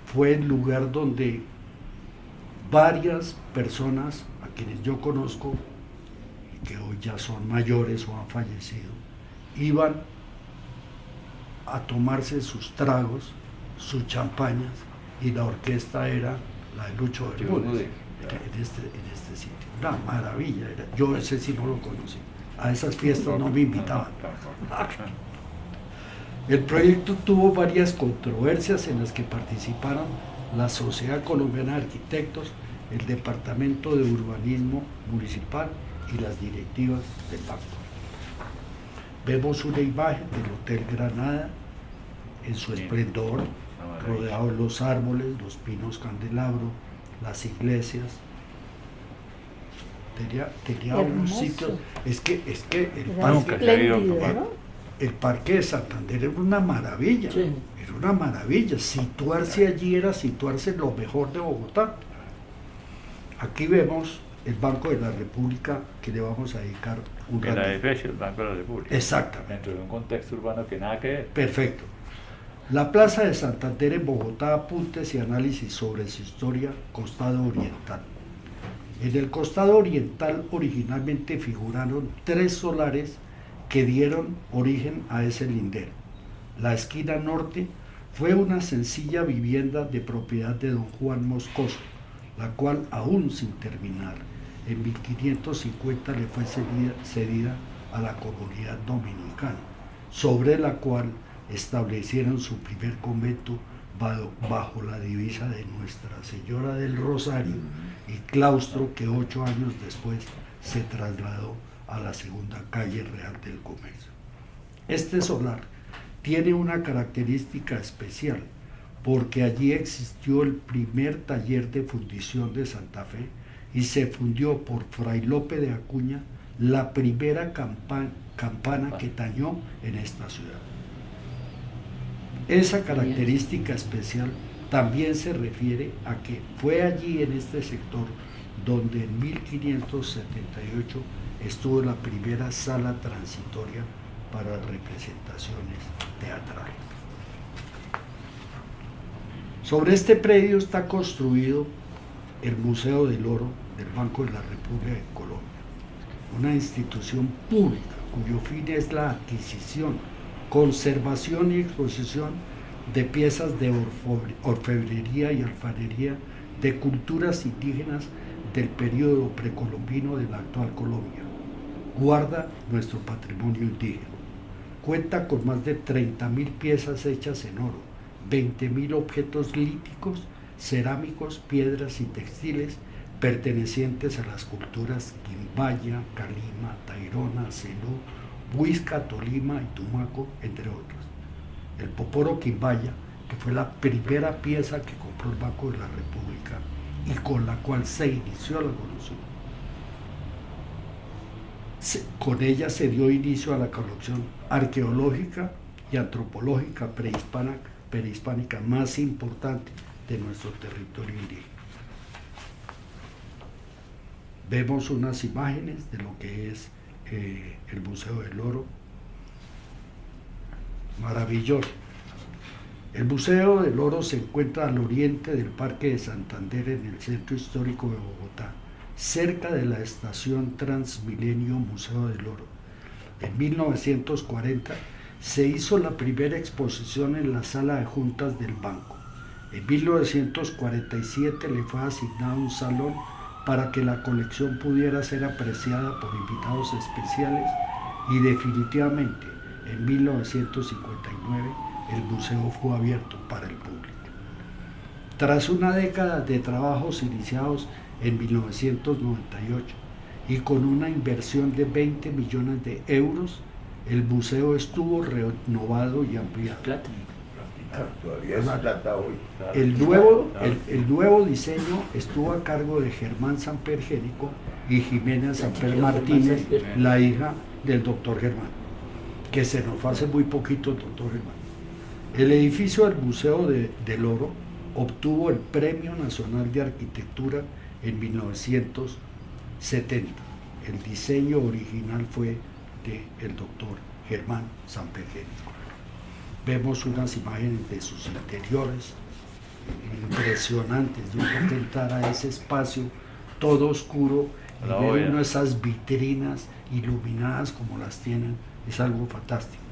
C: fue el lugar donde varias personas a quienes yo conozco y que hoy ya son mayores o han fallecido, iban a tomarse sus tragos, sus champañas, y la orquesta era la de Lucho Bermúdez en este sitio. Una maravilla era. Yo ese sí no lo conocí. A esas fiestas no me invitaban. El proyecto tuvo varias controversias en las que participaron la Sociedad Colombiana de Arquitectos, el Departamento de Urbanismo Municipal y las directivas del banco. Vemos una imagen del Hotel Granada en su esplendor, rodeado de los árboles, los pinos candelabro, las iglesias. Tenía un sitio, es que el parque de Santander era una maravilla, sí. Era una maravilla. Situarse allí era situarse en lo mejor de Bogotá. Aquí vemos el Banco de la República, que le vamos a dedicar un rato.
D: El edificio del Banco de la República.
C: Exactamente.
D: Dentro de un contexto urbano que nada que ver.
C: Perfecto. La Plaza de Santander en Bogotá, apuntes y análisis sobre su historia, costado oriental. En el costado oriental originalmente figuraron 3 solares que dieron origen a ese lindero. La esquina norte fue una sencilla vivienda de propiedad de don Juan Moscoso, la cual aún sin terminar, en 1550 le fue cedida a la comunidad dominicana, sobre la cual establecieron su primer convento bajo la divisa de Nuestra Señora del Rosario y claustro que 8 años después se trasladó a la segunda calle Real del Comercio. Este solar tiene una característica especial porque allí existió el primer taller de fundición de Santa Fe y se fundió por Fray Lope de Acuña la primera campana que tañó en esta ciudad. Esa característica especial también se refiere a que fue allí en este sector donde en 1578 estuvo la primera sala transitoria para representaciones teatrales. Sobre este predio está construido el Museo del Oro del Banco de la República de Colombia, una institución pública cuyo fin es la adquisición, conservación y exposición de piezas de orfebrería y alfarería de culturas indígenas del periodo precolombino de la actual Colombia. Guarda nuestro patrimonio indígena. Cuenta con más de 30.000 piezas hechas en oro, 20.000 objetos líticos, cerámicos, piedras y textiles pertenecientes a las culturas Quimbaya, Calima, Tairona, Celú, Huizca, Tolima y Tumaco, entre otros. El poporo Quimbaya, que fue la primera pieza que compró el Banco de la República y con la cual se inició la colección. Con ella se dio inicio a la colección arqueológica y antropológica prehispánica más importante de nuestro territorio indígena. Vemos unas imágenes de lo que es el Museo del Oro. Maravilloso. El Museo del Oro se encuentra al oriente del Parque de Santander, en el centro histórico de Bogotá, cerca de la estación Transmilenio Museo del Oro. En 1940 se hizo la primera exposición en la sala de juntas del banco. En 1947 le fue asignado un salón para que la colección pudiera ser apreciada por invitados especiales y definitivamente en 1959 el museo fue abierto para el público. Tras una década de trabajos iniciados en 1998 y con una inversión de 20 millones de euros, el museo estuvo renovado y ampliado.
A: Todavía es plata hoy.
C: El nuevo diseño estuvo a cargo de Germán Samper Génico y Jimena Samper Martínez, la hija del doctor Germán, que se nos fue hace muy poquito el doctor Germán. El edificio del Museo del Oro obtuvo el Premio Nacional de Arquitectura en 1970. El diseño original fue del doctor Germán Samper Génico. Vemos unas imágenes de sus interiores impresionantes. Yo creo que entrar a ese espacio todo oscuro y ver una de esas vitrinas iluminadas como las tienen es algo fantástico.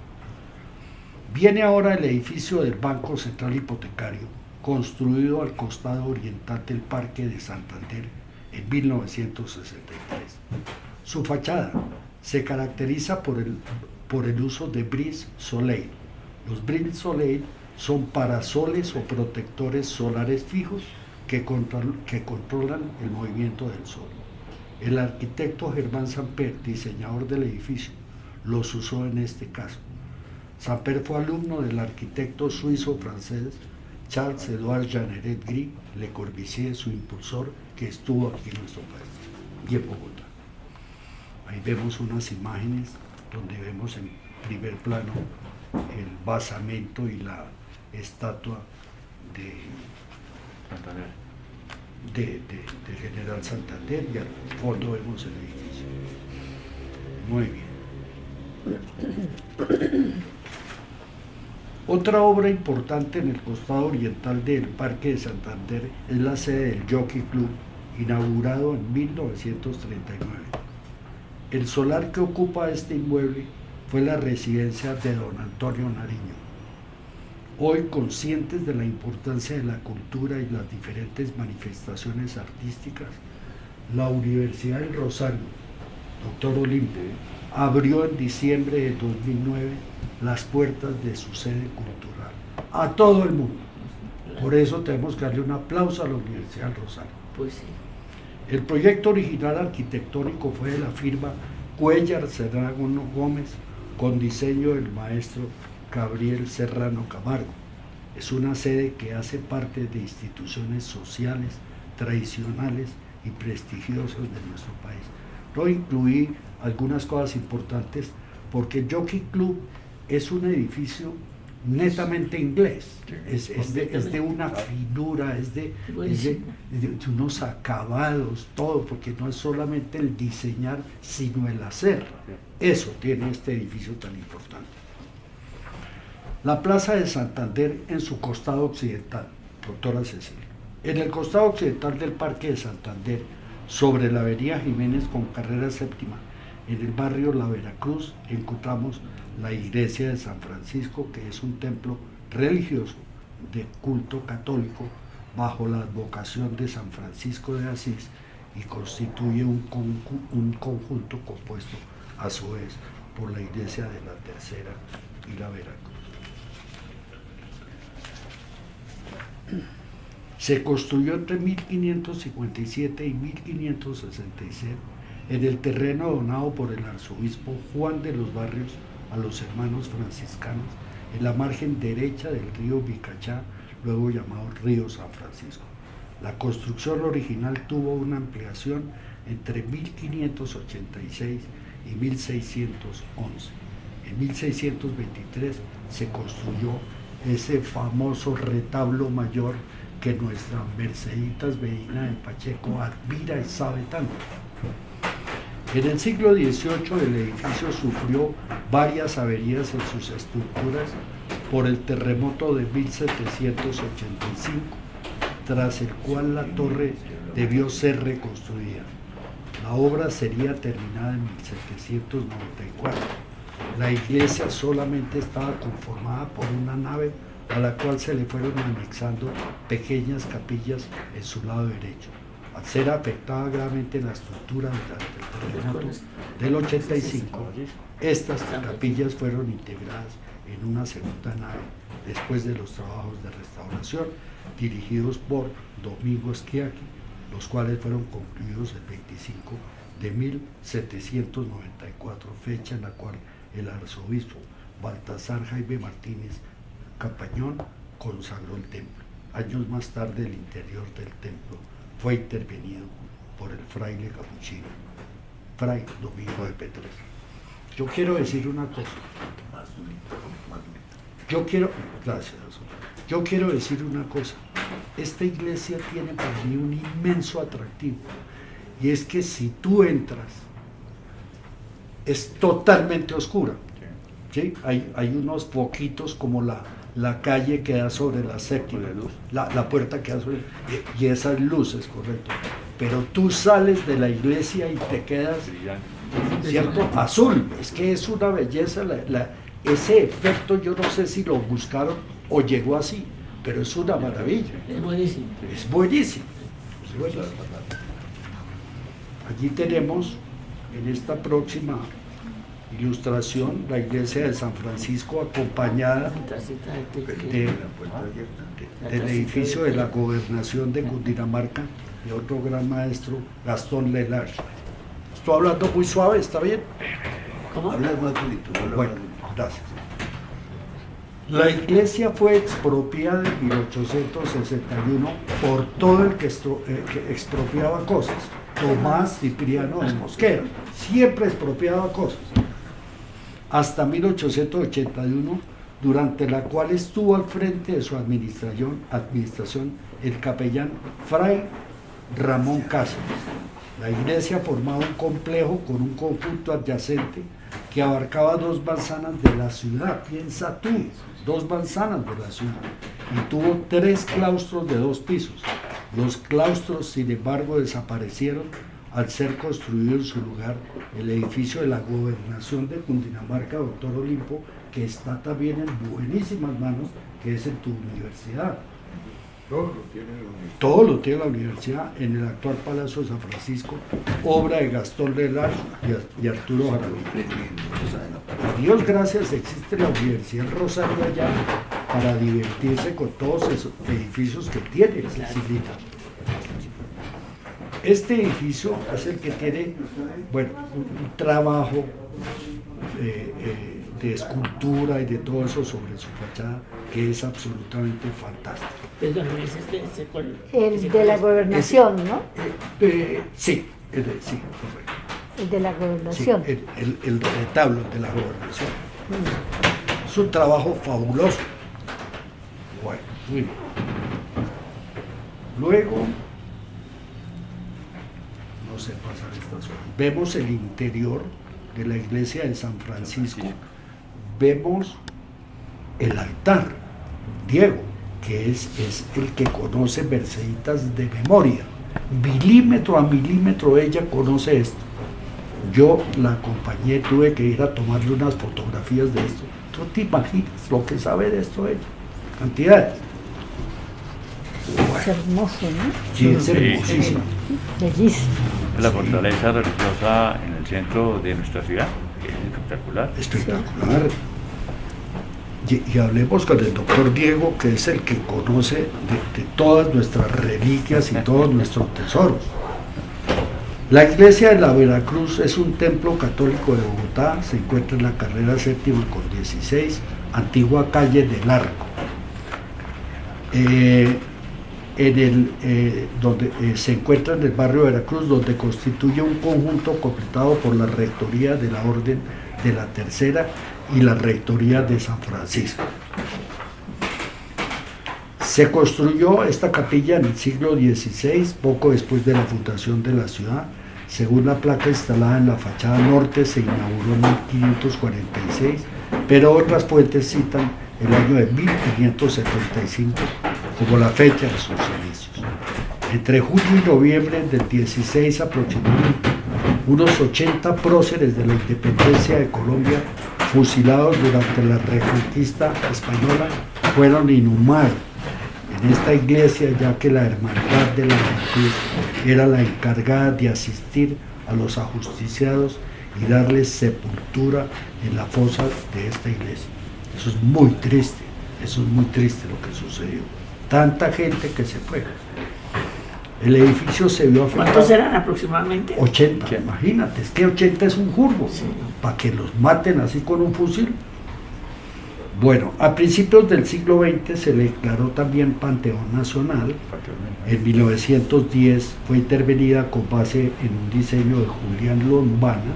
C: Viene ahora el edificio del Banco Central Hipotecario, construido al costado oriental del Parque de Santander en 1963. Su fachada se caracteriza por el uso de brise soleil. Los brise soleil son parasoles o protectores solares fijos que controlan el movimiento del sol. El arquitecto Germán Samper, diseñador del edificio, los usó en este caso. Samper fue alumno del arquitecto suizo-francés Charles-Édouard Jeanneret Le Corbusier, su impulsor, que estuvo aquí en nuestro país y en Bogotá. Ahí vemos unas imágenes donde vemos en primer plano el basamento y la estatua del general Santander, y al fondo vemos el edificio. Muy bien. Otra obra importante en el costado oriental del Parque de Santander es la sede del Jockey Club, inaugurado en 1939. El solar que ocupa este inmueble fue la residencia de don Antonio Nariño. Hoy, conscientes de la importancia de la cultura y las diferentes manifestaciones artísticas, la Universidad del Rosario, doctor Olimpo, abrió en diciembre de 2009 las puertas de su sede cultural a todo el mundo. Por eso tenemos que darle un aplauso a la Universidad del Rosario.
E: Pues sí.
C: El proyecto original arquitectónico fue de la firma Cuellar Serrano Gómez, con diseño del maestro Gabriel Serrano Camargo. Es una sede que hace parte de instituciones sociales, tradicionales y prestigiosas de nuestro país. No incluí algunas cosas importantes porque el Jockey Club es un edificio netamente inglés, es de una finura, es de unos acabados, todo, porque no es solamente el diseñar, sino el hacer. Eso tiene este edificio tan importante. La Plaza de Santander en su costado occidental, doctora Cecilia. En el costado occidental del Parque de Santander, sobre la avenida Jiménez con carrera séptima, en el barrio La Veracruz, encontramos la iglesia de San Francisco, que es un templo religioso de culto católico bajo la advocación de San Francisco de Asís, y constituye un conjunto compuesto a su vez por la iglesia de la Tercera y la Veracruz. Se construyó entre 1557 y 1566 en el terreno donado por el arzobispo Juan de los Barrios a los hermanos franciscanos, en la margen derecha del río Vicachá, luego llamado río San Francisco. La construcción original tuvo una ampliación entre 1586 y 1611. En 1623 se construyó ese famoso retablo mayor que nuestra Merceditas Medina de Pacheco admira y sabe tanto. En el siglo XVIII el edificio sufrió varias averías en sus estructuras por el terremoto de 1785, tras el cual la torre debió ser reconstruida. La obra sería terminada en 1794. La iglesia solamente estaba conformada por una nave a la cual se le fueron anexando pequeñas capillas en su lado derecho. Al ser afectada gravemente la estructura durante el terremoto del 85, estas capillas fueron integradas en una segunda nave después de los trabajos de restauración dirigidos por Domingo Schiacchi, los cuales fueron concluidos el 25 de 1794, fecha en la cual el arzobispo Baltasar Jaime Martínez Campañón consagró el templo. Años más tarde el interior del templo fue intervenido por el fraile capuchino, Fray Domingo de Petres. Yo quiero decir una cosa. Yo quiero decir una cosa. Esta iglesia tiene para mí un inmenso atractivo, y es que si tú entras, es totalmente oscura. ¿Sí? Hay unos poquitos como la calle que da sobre la séptima, la puerta que da sobre, y esas luces, correcto. Pero tú sales de la iglesia y te quedas, ¿cierto? Azul. Es que es una belleza, ese efecto yo no sé si lo buscaron o llegó así, pero es una maravilla.
E: Es buenísimo.
C: Es buenísimo. Es buenísimo. Allí tenemos, en esta próxima ilustración, la iglesia de San Francisco acompañada del edificio de la gobernación de Cundinamarca y otro gran maestro, Gastón Lelage. Estoy hablando muy suave, ¿está bien?
E: ¿Cómo?
A: Hablas más bonito.
C: Bueno, gracias. La iglesia fue expropiada en 1861 por todo el que expropiaba cosas. Tomás Cipriano de Mosquera siempre expropiaba cosas. Hasta 1881, durante la cual estuvo al frente de su administración el capellán Fray Ramón Cáceres. La iglesia formaba un complejo con un conjunto adyacente que abarcaba 2 manzanas de la ciudad. Piensa tú, 2 manzanas de la ciudad. Y tuvo 3 claustros de 2 pisos. Los claustros, sin embargo, desaparecieron al ser construido en su lugar el edificio de la gobernación de Cundinamarca, Doctor Olimpo, que está también en buenísimas manos, que es en tu universidad. Todo lo tiene la universidad en el actual Palacio de San Francisco, obra de Gastón Lelage y Arturo Jaramillo. A Dios gracias existe la Universidad Rosario allá para divertirse con todos esos edificios que tiene Cecilita. Este edificio es el que tiene, bueno, un trabajo de escultura y de todo eso sobre su fachada que es absolutamente fantástico.
E: Perdón,
F: El de la gobernación, ¿no?
C: Sí, sí, correcto.
F: El de la gobernación.
C: Sí, el retablo de la gobernación. Es un trabajo fabuloso. Bueno, muy bien. Luego, no sé pasar estas horas. Vemos el interior de la iglesia de San Francisco. Vemos el altar, Diego, que es el que conoce Merceditas de memoria. Milímetro a milímetro ella conoce esto. Yo la acompañé, tuve que ir a tomarle unas fotografías de esto. ¿Tú te imaginas lo que sabe de esto ella? Cantidades.
F: Es hermoso, ¿no?
C: Sí, es hermosísimo.
F: Bellísimo.
D: La fortaleza religiosa en el centro de nuestra ciudad, que es espectacular.
C: Espectacular. Y hablemos con el doctor Diego, que es el que conoce de todas nuestras reliquias y todos nuestros tesoros. La iglesia de la Veracruz es un templo católico de Bogotá, se encuentra en la carrera 7ª con 16, antigua calle del Arco. Donde se encuentra en el barrio de Veracruz, donde constituye un conjunto completado por la Rectoría de la Orden de la Tercera y la Rectoría de San Francisco. Se construyó esta capilla en el siglo XVI, poco después de la fundación de la ciudad. Según la placa instalada en la fachada norte, se inauguró en 1546, pero otras fuentes citan el año de 1575 como la fecha de sus inicios. Entre julio y noviembre del 16 aproximadamente, unos 80 próceres de la independencia de Colombia, fusilados durante la reconquista española, fueron inhumados en esta iglesia, ya que la Hermandad de la Virtud era la encargada de asistir a los ajusticiados y darles sepultura en la fosa de esta iglesia. Eso es muy triste lo que sucedió. Tanta gente que se fue. El edificio se vio afectado.
E: ¿Cuántos eran aproximadamente?
C: 80, imagínate, es que 80 es un jurgo,
E: Sí.
C: para que los maten así con un fusil. Bueno, a principios del siglo XX se le declaró también Panteón Nacional. En 1910 fue intervenida con base en un diseño de Julián Lombana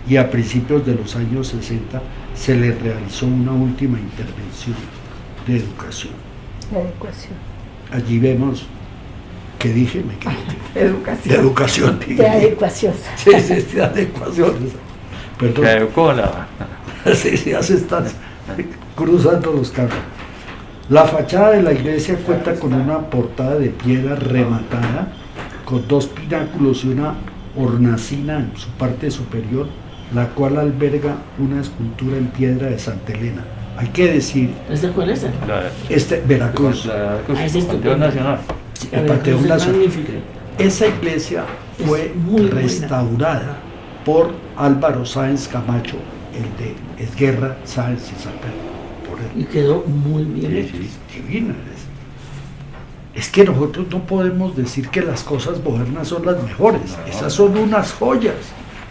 C: y a principios de los años 60 se le realizó una última intervención de educación.
F: La adecuación.
C: Allí vemos, ¿qué dije? Me equivoqué. De
E: Educación.
C: educación, dije.
F: De adecuación.
C: Sí, de adecuación. Perdón.
D: Se adecuó la...
C: Sí, ya se están cruzando los carros. La fachada de la iglesia cuenta con una portada de piedra rematada, con 2 pináculos y una hornacina en su parte superior, la cual alberga una escultura en piedra de Santa Elena. Hay que decir,
E: ¿Esta cuál es?
C: Veracruz,
D: La
E: Ah, ese es
D: Panteón Nacional.
C: el Panteón
E: Es
C: Nacional.
E: magnífico.
C: Esa iglesia fue
E: Es muy buena.
C: restaurada por Álvaro Sáenz Camacho, el de Esguerra, Sáenz y Zapata. Por él.
E: Y quedó muy bien hecho.
C: Divina. Es que nosotros no podemos decir que las cosas modernas son las mejores. Esas son unas joyas.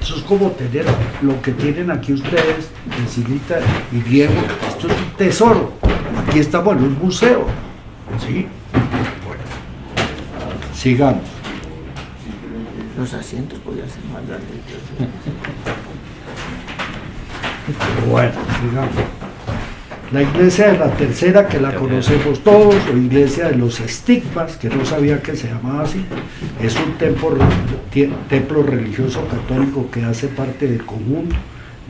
C: Eso es como tener lo que tienen aquí ustedes, Cecilita y Diego. Esto es un tesoro. Aquí estamos en un museo. ¿Sí? Bueno. Sigamos.
E: Los asientos podían ser más grandes.
C: Bueno, sigamos. La iglesia de la Tercera, que la conocemos todos, o iglesia de los estigmas, que no sabía que se llamaba así, es un templo religioso católico que hace parte del conjunto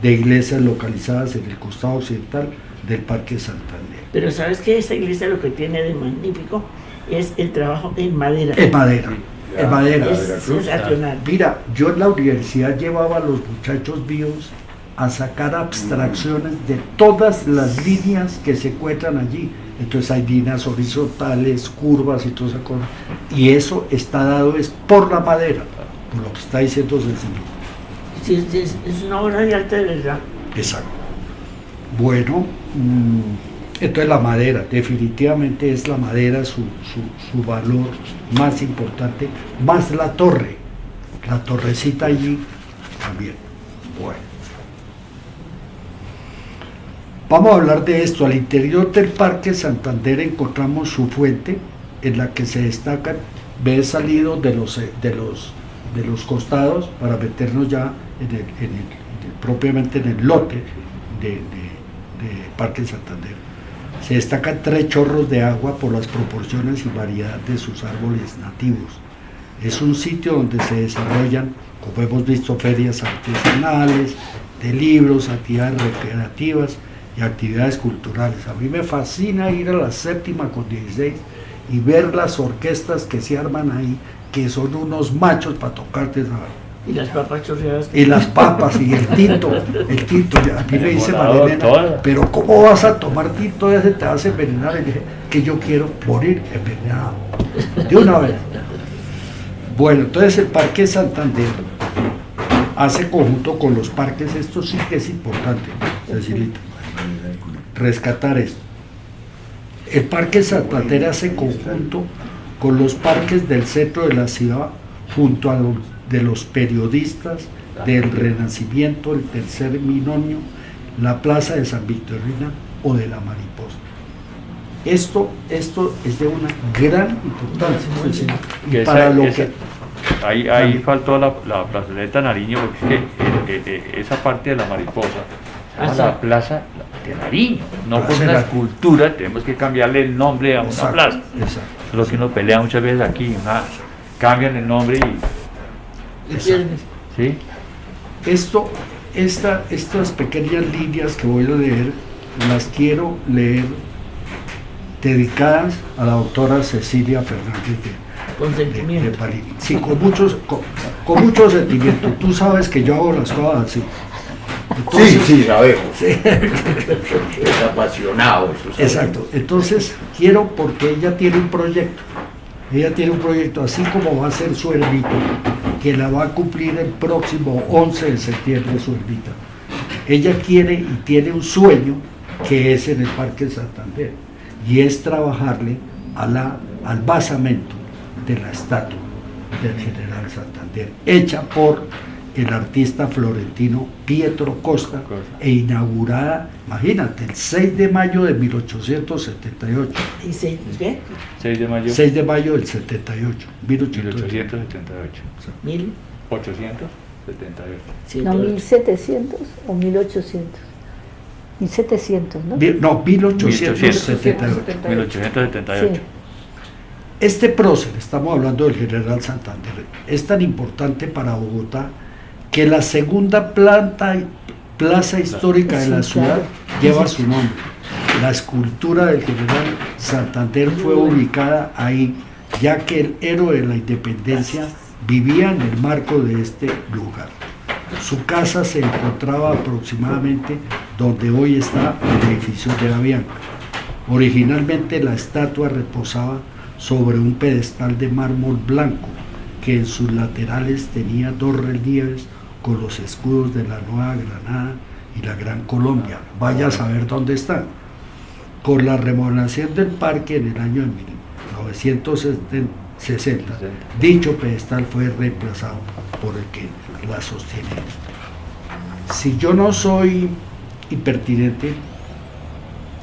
C: de iglesias localizadas en el costado occidental del Parque Santander.
E: Pero ¿sabes qué? Esta iglesia lo que tiene de magnífico es el trabajo en madera.
C: En madera, en madera.
E: Es sensacional.
C: Mira, yo en la universidad llevaba a los muchachos míos a sacar abstracciones de todas las líneas que se encuentran allí. Entonces hay líneas horizontales, curvas y toda esa cosa. Y eso está dado es por la madera, por lo que está diciendo Cecilio.
E: Sí, es una obra de arte de verdad.
C: Exacto. Bueno, entonces la madera, definitivamente es la madera su valor más importante, más la torre, la torrecita allí también. Bueno. Vamos a hablar de esto. Al interior del Parque Santander encontramos su fuente, en la que se destacan, ves salido de los costados para meternos ya propiamente en el lote de Parque Santander. Se destacan 3 chorros de agua por las proporciones y variedad de sus árboles nativos. Es un sitio donde se desarrollan, como hemos visto, ferias artesanales, de libros, actividades recreativas y actividades culturales. A mí me fascina ir a la 7ª con 16 y ver las orquestas que se arman ahí, que son unos machos para tocarte esa.
E: Y las papas chorreadas.
C: Y las papas y el tinto, a mí me dice Marilena, pero ¿cómo vas a tomar tinto? Ya se te vas a envenenar. Y dije, que yo quiero morir envenenado, de una vez. Bueno, entonces el Parque Santander hace conjunto con los parques, esto sí que es importante, Cecilita, rescatar esto. El Parque Santander hace conjunto con los parques del centro de la ciudad, junto a los de los periodistas, del Renacimiento, el Tercer Milenio, la Plaza de San Victorino o de la Mariposa. Esto es de una gran importancia.
D: Que
C: para
D: esa-
C: lo
D: esa-
C: que
D: Ahí faltó la plazoleta Nariño, porque es que esa parte de la mariposa,
E: Ah, sí.
D: la plaza de Nariño, no por
C: Plaza
D: una
C: de-
D: escultura, tenemos que cambiarle el nombre a una
C: Exacto,
D: plaza.
C: exacto.
D: Es lo que uno pelea muchas veces aquí, cambian el nombre y
E: Y pierdes.
D: ¿Sí?
C: Estas pequeñas líneas que voy a leer, las quiero leer dedicadas a la doctora Cecilia Fernández
E: Con
C: de
E: sentimiento.
C: Palini. Sí, con mucho sentimiento. Tú sabes que yo hago las cosas así.
A: Sí, sí, sabemos.
C: Sí.
A: Es apasionado. Eso sabemos.
C: Exacto. Entonces, quiero porque ella tiene un proyecto. Ella tiene un proyecto, así como va a ser su ermita, que la va a cumplir el próximo 11 de septiembre su ermita. Ella quiere y tiene un sueño que es en el Parque Santander, y es trabajarle al basamento de la estatua del general Santander, hecha por el artista florentino Pietro Costa e inaugurada, imagínate, el 6 de mayo de 1878.
E: ¿Y se, qué?
D: 6 de mayo
C: 6 de mayo del 78,
D: 1878.
E: 1000.
D: 878.
E: Sí,
F: No,
E: todo.
F: 1700 o 1800. 1700, ¿no?
C: No, 1878.
D: 1878.
F: Sí.
C: Este prócer, estamos hablando del general Santander, es tan importante para Bogotá que la segunda plaza histórica de la
F: Sí,
C: ciudad
F: claro.
C: lleva su nombre. La escultura del general Santander fue ubicada ahí, ya que el héroe de la independencia vivía en el marco de este lugar. Su casa se encontraba aproximadamente donde hoy está el edificio de Avianca. Originalmente la estatua reposaba sobre un pedestal de mármol blanco que en sus laterales tenía dos relieves con los escudos de la Nueva Granada y la Gran Colombia. Vaya a saber dónde están. Con la remodelación del parque en el año de 1960, dicho pedestal fue reemplazado por el que la sostiene. Si yo no soy impertinente,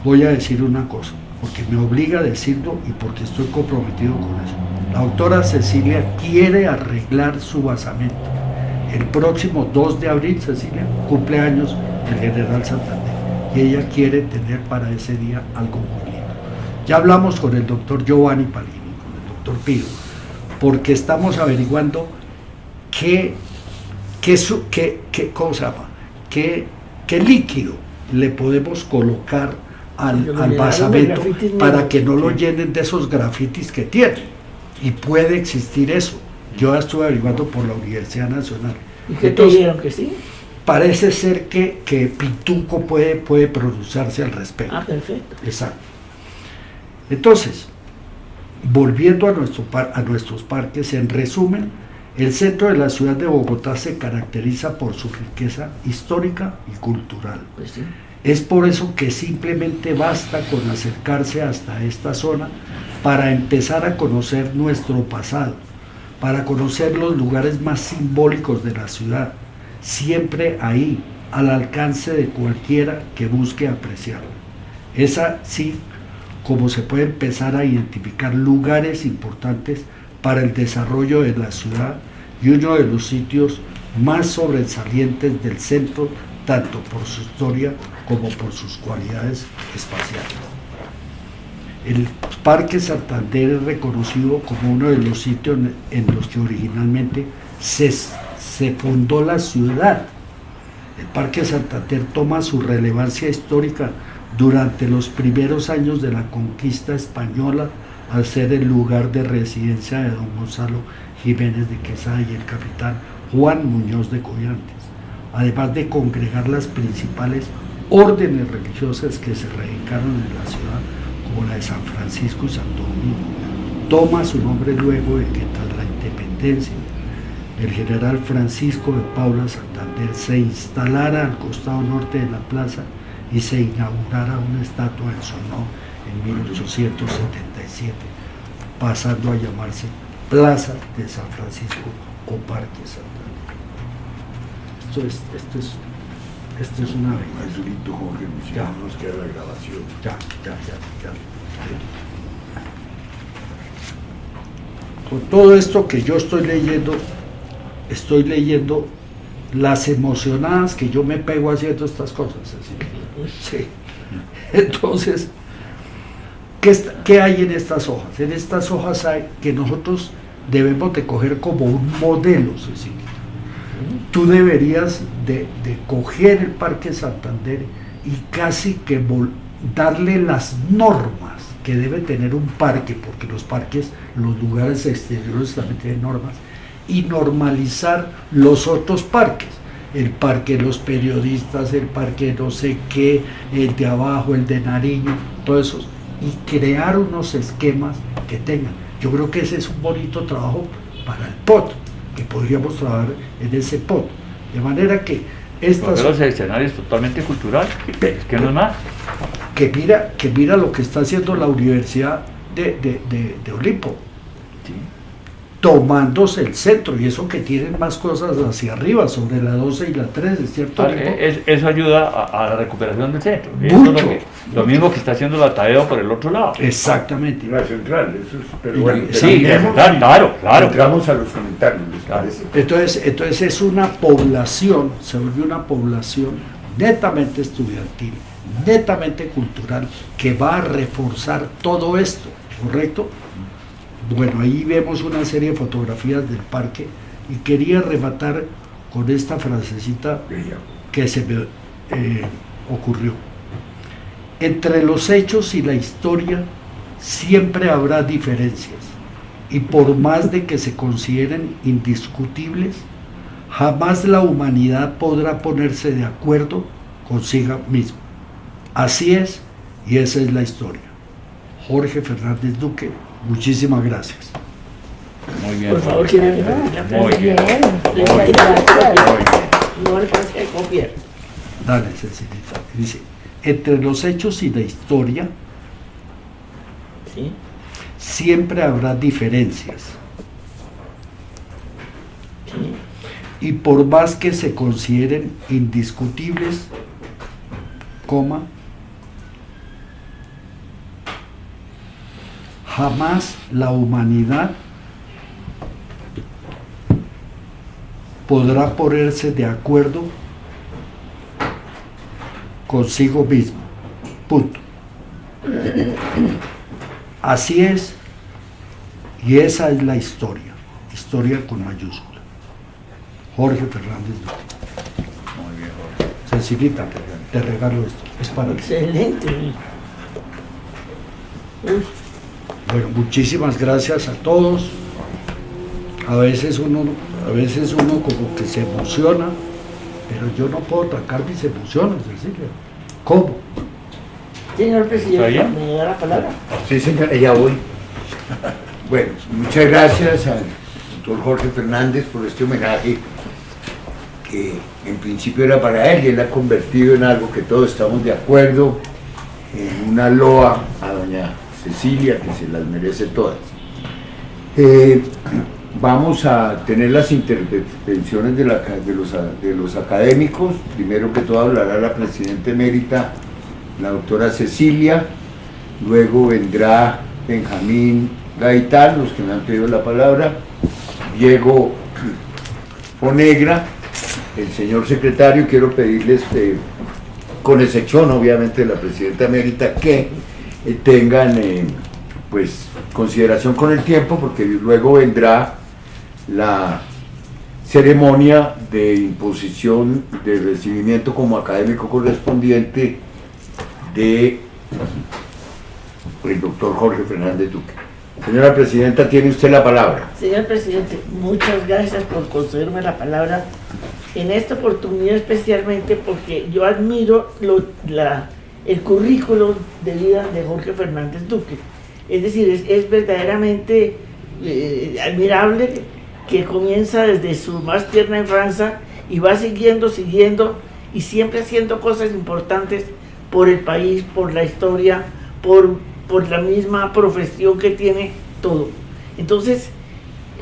C: voy a decir una cosa, porque me obliga a decirlo y porque estoy comprometido con eso. La doctora Cecilia quiere arreglar su basamento. El próximo 2 de abril, Cecilia, cumple años el general Santander, y ella quiere tener para ese día algo muy lindo. Ya hablamos con el doctor Giovanni Palini, con el doctor Pío, porque estamos averiguando ¿cómo se llama? ¿Qué líquido le podemos colocar al basamento para que no lo llenen de esos grafitis que tiene? Y puede existir eso. Yo estuve averiguando por la Universidad Nacional.
E: ¿Y qué te
C: Entonces,
E: dijeron que sí?
C: parece ser que Pituco puede pronunciarse al respecto.
E: Ah, perfecto.
C: Exacto. Entonces, volviendo a nuestros parques, en resumen, el centro de la ciudad de Bogotá se caracteriza por su riqueza histórica y cultural.
E: Pues sí.
C: Es por eso que simplemente basta con acercarse hasta esta zona para empezar a conocer nuestro pasado, para conocer los lugares más simbólicos de la ciudad, siempre ahí, al alcance de cualquiera que busque apreciarlo. Es así como se puede empezar a identificar lugares importantes para el desarrollo de la ciudad y uno de los sitios más sobresalientes del centro, tanto por su historia como por sus cualidades espaciales. El Parque Santander es reconocido como uno de los sitios en los que originalmente se fundó la ciudad. El Parque Santander toma su relevancia histórica durante los primeros años de la conquista española, al ser el lugar de residencia de don Gonzalo Jiménez de Quesada y el capitán Juan Muñoz de Collantes, además de congregar las principales órdenes religiosas que se radicaron en la ciudad, como la de San Francisco y Santo Domingo. Toma su nombre luego de que tras la independencia el general Francisco de Paula Santander se instalara al costado norte de la plaza y se inaugurara una estatua en su honor en 1877, pasando a llamarse Plaza de San Francisco o Parque Santander. Esto es una belleza.
A: Arturito, Jorge, si
C: Ya.
A: no nos queda la grabación.
C: Ya. Con todo esto que yo estoy leyendo las emocionadas que yo me pego haciendo estas cosas. Sí. Entonces, ¿qué hay en estas hojas? En estas hojas hay que nosotros debemos de coger como un modelo, Cecilia. tú deberías de coger el Parque Santander y casi que darle las normas que debe tener un parque, porque los parques, los lugares exteriores también tienen normas, y normalizar los otros parques, el parque de los periodistas, el parque no sé qué, el de abajo, el de Nariño, todos esos, y crear unos esquemas que tengan. Yo creo que ese es un bonito trabajo para el POT, que podríamos trabajar en ese POT, de manera que estas...
D: Los escenarios totalmente cultural, es que no es más.
C: Que mira lo que está haciendo la Universidad de Olimpo,
D: Sí.
C: tomándose el centro, y eso que tienen más cosas hacia arriba, sobre la 12 y la 13, ¿cierto? Olimpo?
D: Eso ayuda a la recuperación del centro.
C: Mucho.
D: Eso es lo mismo que está haciendo la Tadeo por el otro lado.
C: Exactamente.
A: La central, eso es, pero
C: Y
A: bueno,
D: Sí,
A: terminemos
D: claro,
A: y
D: claro.
A: entramos a los comentarios, ¿les
D: Claro.
A: parece?
C: Entonces es una población, se vuelve una población netamente estudiantil, netamente cultural, que va a reforzar todo esto, ¿correcto? Bueno, ahí vemos una serie de fotografías del parque y quería rematar con esta frasecita que se me ocurrió. Entre los hechos y la historia siempre habrá diferencias, y por más de que se consideren indiscutibles, jamás la humanidad podrá ponerse de acuerdo consigo misma. Así es, y esa es la historia. Jorge Fernández Duque, muchísimas gracias.
D: Muy bien.
E: Por favor, ¿quiere repetir la frase?
D: Muy bien.
E: Le
F: Muchas
E: voy a
F: gracias.
E: copiar. No alcancé a copiar.
C: Dale, Cecilita. Dice, entre los hechos y la historia
E: ¿Sí?
C: siempre habrá diferencias,
E: Sí.
C: y por más que se consideren indiscutibles, coma, jamás la humanidad podrá ponerse de acuerdo consigo mismo. Punto. Así es, y esa es la historia, historia con mayúscula. Jorge Fernández Duque.
D: Muy bien, Jorge.
C: Cecilita, te regalo esto, es para ti.
E: Excelente. Uy,
C: Bueno, muchísimas gracias a todos. A veces uno como que se emociona, pero yo no puedo atacar mis emociones, Cecilia. ¿Cómo?
E: señor presidente,
D: ¿Está bien?
E: ¿me da la palabra?
A: Sí, señora, ya voy. Bueno, muchas gracias al doctor Jorge Fernández por este homenaje que en principio era para él y él ha convertido en algo que todos estamos de acuerdo, en una loa a doña Cecilia, que se las merece todas. Vamos a tener las intervenciones de los académicos. Primero que todo hablará la presidenta emérita, la doctora Cecilia, luego vendrá Benjamín Gaitán, los que me han pedido la palabra, Diego Fonegra, el señor secretario. Quiero pedirles, con excepción obviamente de la presidenta emérita, que tengan pues consideración con el tiempo, porque luego vendrá la ceremonia de imposición de recibimiento como académico correspondiente de el doctor Jorge Fernández Duque. Señora presidenta, tiene usted la palabra.
E: Señor presidente, muchas gracias por concederme la palabra en esta oportunidad, especialmente porque yo admiro el currículum de vida de Jorge Fernández Duque. Es decir, es verdaderamente admirable que comienza desde su más tierna infancia y va siguiendo y siempre haciendo cosas importantes por el país, por la historia, por la misma profesión que tiene, todo. Entonces,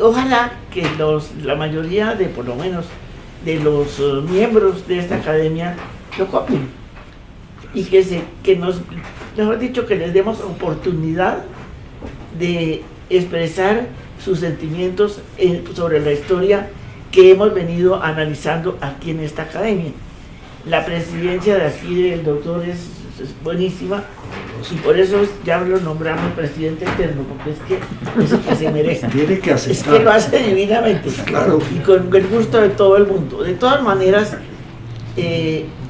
E: ojalá que la mayoría de, por lo menos, de los miembros de esta academia lo copien y que nos, mejor dicho, que les demos oportunidad de expresar sus sentimientos sobre la historia que hemos venido analizando aquí en esta academia. La presidencia de aquí del doctor es es buenísima, y por eso ya lo nombramos presidente eterno, porque es que es el que se merece.
C: Tiene que
E: Es
C: aceptar.
E: que lo hace divinamente,
C: Claro.
E: y con el gusto de todo el mundo. De todas maneras,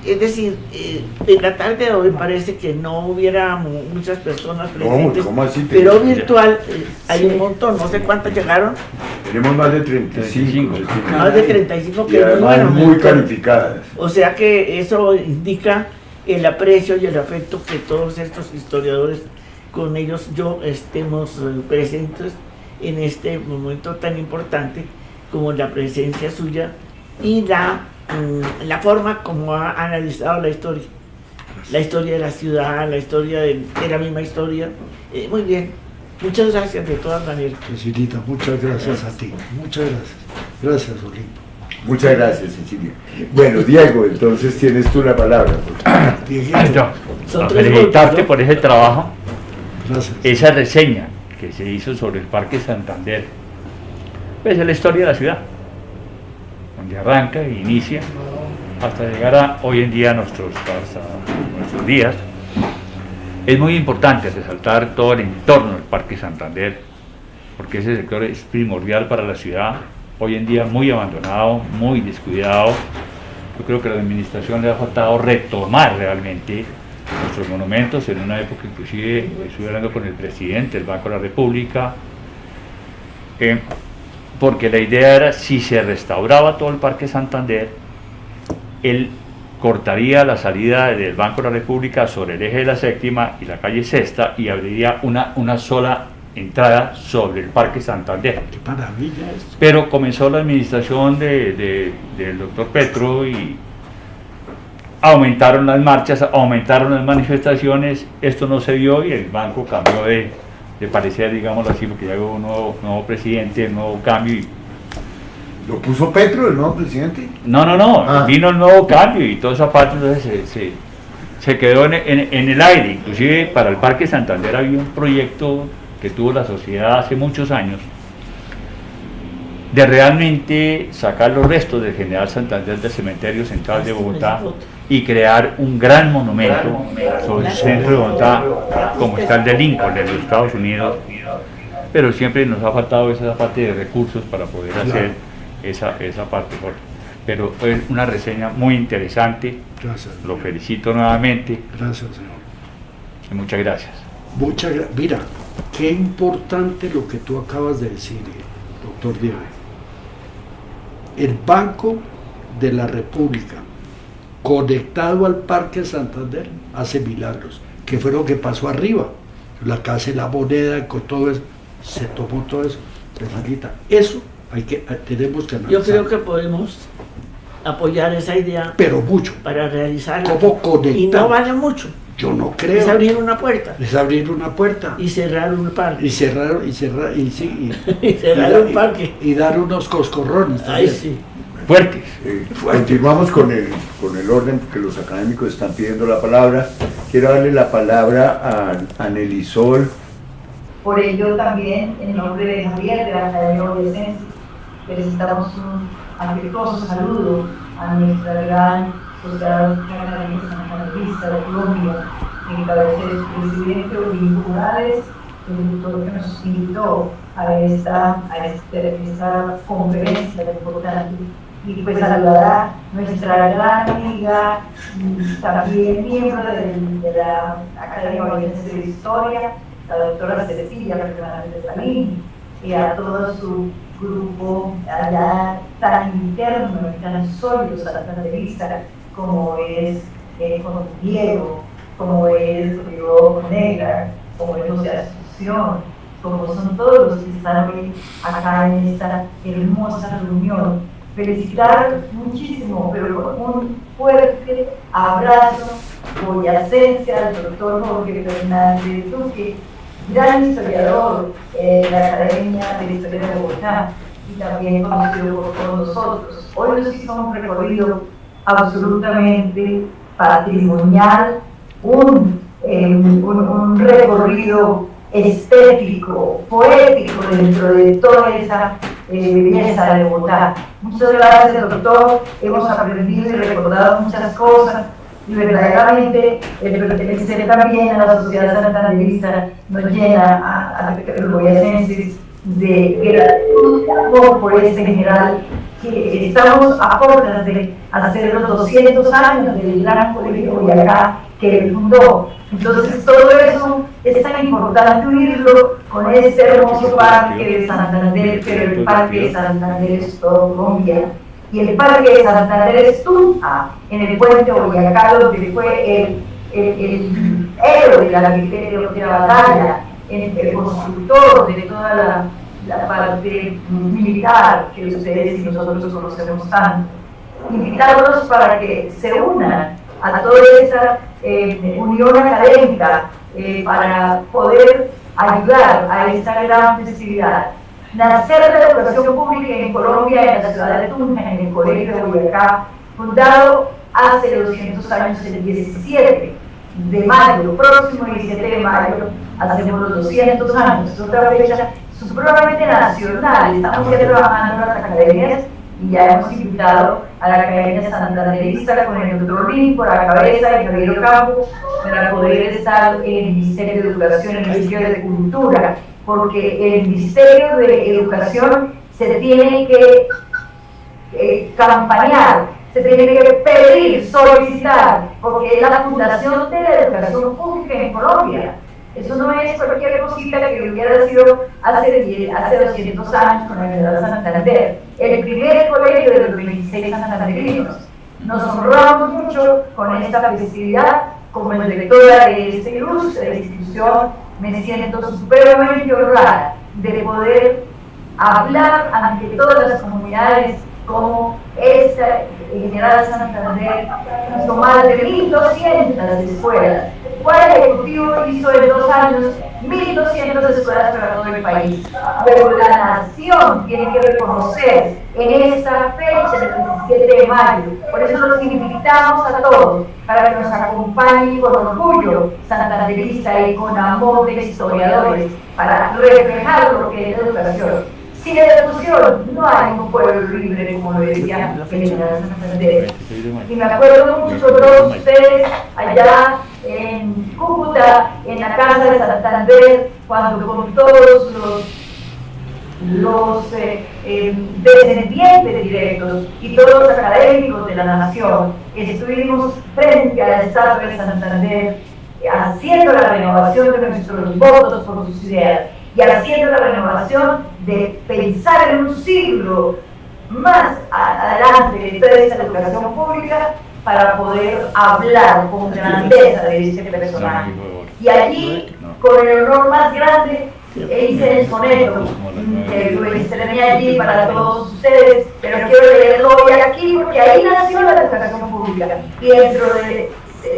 E: es decir, en la tarde de hoy parece que no hubiera muchas personas presentes,
A: ¿Cómo así?
E: pero virtual hay un montón, no sé cuántas llegaron,
A: Tenemos más de 35.
E: más de 35,
A: Y
E: que muy
A: además
E: bueno.
A: muy calificadas.
E: O sea que eso indica el aprecio y el afecto que todos estos historiadores, con ellos yo estemos presentes en este momento tan importante como la presencia suya y la forma como ha analizado la historia de la ciudad, la historia de la misma historia. Muy bien, muchas gracias de todas maneras.
C: Cecilita, muchas gracias a ti. Muchas gracias. Gracias, Olimpo.
A: Muchas gracias, Cecilia. Bueno, Diego, entonces tienes tú la palabra.
C: Dieguito,
E: Son
D: A
E: tres
D: felicitarte
E: golpes, ¿no?
D: por ese trabajo,
C: gracias.
D: esa reseña que se hizo sobre el Parque Santander. Pues es la historia de la ciudad, donde arranca e inicia hasta llegar a hoy en día hasta nuestros días. Es muy importante resaltar todo el entorno del Parque Santander, porque ese sector es primordial para la ciudad, hoy en día muy abandonado, muy descuidado. Yo creo que a la administración le ha faltado retomar realmente nuestros monumentos. En una época inclusive estuve hablando con el presidente del Banco de la República, porque la idea era, si se restauraba todo el Parque Santander, él cortaría la salida del Banco de la República sobre el eje de la Séptima y la calle Sexta y abriría una sola entrada sobre el Parque Santander.
C: Qué maravilla esto.
D: Pero comenzó la administración del doctor Petro y aumentaron las marchas, aumentaron las manifestaciones, esto no se dio y el banco cambió de parecer, digámoslo así, porque ya hubo un nuevo presidente, un nuevo cambio.
A: ¿Lo puso Petro, el nuevo presidente?
D: No,
A: Ah.
D: vino el nuevo cambio y toda esa parte entonces se quedó en el aire. Inclusive para el Parque Santander había un proyecto que tuvo la sociedad hace muchos años de realmente sacar los restos del General Santander del cementerio central de Bogotá y crear un gran monumento sobre el centro de Bogotá, como está el de Lincoln en los Estados Unidos, pero siempre nos ha faltado esa parte de recursos para poder hacer esa parte. Pero fue una reseña muy interesante,
C: Gracias.
D: lo felicito nuevamente
C: Gracias, señor.
D: y muchas gracias.
C: Mira, qué importante lo que tú acabas de decir, doctor Diego. El Banco de la República, conectado al Parque Santander, hace milagros. ¿Qué fue lo que pasó arriba? La Casa de la Moneda, con todo eso, se tomó todo eso. Cecilita, eso tenemos que analizar.
E: Yo creo que podemos apoyar esa idea
C: Pero mucho.
E: para realizarla.
C: ¿Cómo conectar?
E: Y no vale mucho.
C: Yo no creo.
E: Es abrir una puerta
C: Es abrir una puerta.
E: y cerrar un parque.
C: Y cerrar, y cerrar, y sí.
E: Y cerrar un parque.
C: Y dar unos coscorrones.
E: Ay,
C: también.
E: sí.
D: Fuertes.
A: Continuamos con el orden porque los académicos están pidiendo la palabra. Quiero darle la palabra a Nelisol.
G: Por ello también, en nombre de Javier de la Academia Boyacense, presentamos un afectuoso saludo a nuestra gran sociedad académica santanderista de Colombia, en cabeza de su presidente Olimpo Morales, el doctor que nos invitó a esta conferencia tan importante. Y pues saludar a nuestra gran amiga, también miembro de la Academia Boyacense de Historia, la doctora Cecilia Fernández Salín, y a todo su grupo allá tan interno y tan sólido santanderista como es con Diego, como es Rodrigo Negra, como es José Asunción, como son todos los que están hoy acá en esta hermosa reunión. Felicitar muchísimo, pero con un fuerte abrazo boyacense al doctor Jorge Fernández Duque, gran historiador de la Academia de Historia de Bogotá y también conocido por todos nosotros. Hoy nos hizo un recorrido absolutamente patrimonial, un recorrido estético, poético dentro de toda esa belleza de Bogotá. Muchas gracias, doctor. Hemos aprendido y recordado muchas cosas y verdaderamente el pertenecer también a la sociedad santanderista nos llena a los boyacenses de gratitud y amor por este general, que estamos a puertas de hacer los 200 años del gran colegio Boyacá que él fundó. Entonces todo eso es tan importante unirlo con este hermoso parque de Santander, pero el parque de Santander es todo Colombia. Y el parque de Santander es Tunja, en el puente Boyacá, donde fue el héroe de la batalla, el constructor de toda la parte militar que ustedes y nosotros conocemos tanto. Invitarlos para que se unan a toda esa unión académica para poder ayudar a esta gran festividad. Nacer de la educación pública en Colombia, en la ciudad de Tunja, en el colegio de Boyacá, fundado hace 200 años, el 17 de mayo, próximo 17 de mayo, hacemos los 200 años. Es otra fecha supremamente nacional. Estamos ya trabajando en las academias y ya hemos invitado a la Academia Santanderista con el doctor Lin por la cabeza y Javier Ocampo para poder estar en el Ministerio de Educación, en el Ministerio de Cultura, porque el Ministerio de Educación se tiene que campañar, se tiene que pedir, solicitar, porque es la fundación de la educación pública en Colombia. Eso no es cualquier cosita que hubiera sido hace 200 años con la Universidad de Santander. El primer colegio de los 26 santanderinos. Nos honramos mucho con esta festividad. Como directora de esta ilustre institución, me siento supremamente honrada de poder hablar ante todas las comunidades como esta General Santander hizo más de 1.200 escuelas. El Ejecutivo hizo en 2 años 1.200 escuelas para todo el país. Pero la nación tiene que reconocer en esta fecha del 17 de mayo. Por eso los invitamos a todos para que nos acompañen con orgullo santanderista y con amor de historiadores para reflejar lo que es la educación. Sin educación no hay un pueblo libre, como lo decía el general Santander. Y me acuerdo mucho de todos ustedes allá en Cúcuta, en la casa de Santander, cuando con todos los descendientes directos y todos los académicos de la nación estuvimos frente a la estatua de Santander haciendo la renovación de nuestros votos por sus ideas y haciendo la renovación de pensar en un siglo más adelante de toda esta educación pública para poder hablar con grandeza de este personaje. Y allí, con el honor más grande, hice el soneto que lo estrené allí para todos ustedes, pero quiero leerlo hoy aquí porque ahí nació la educación pública. Y dentro de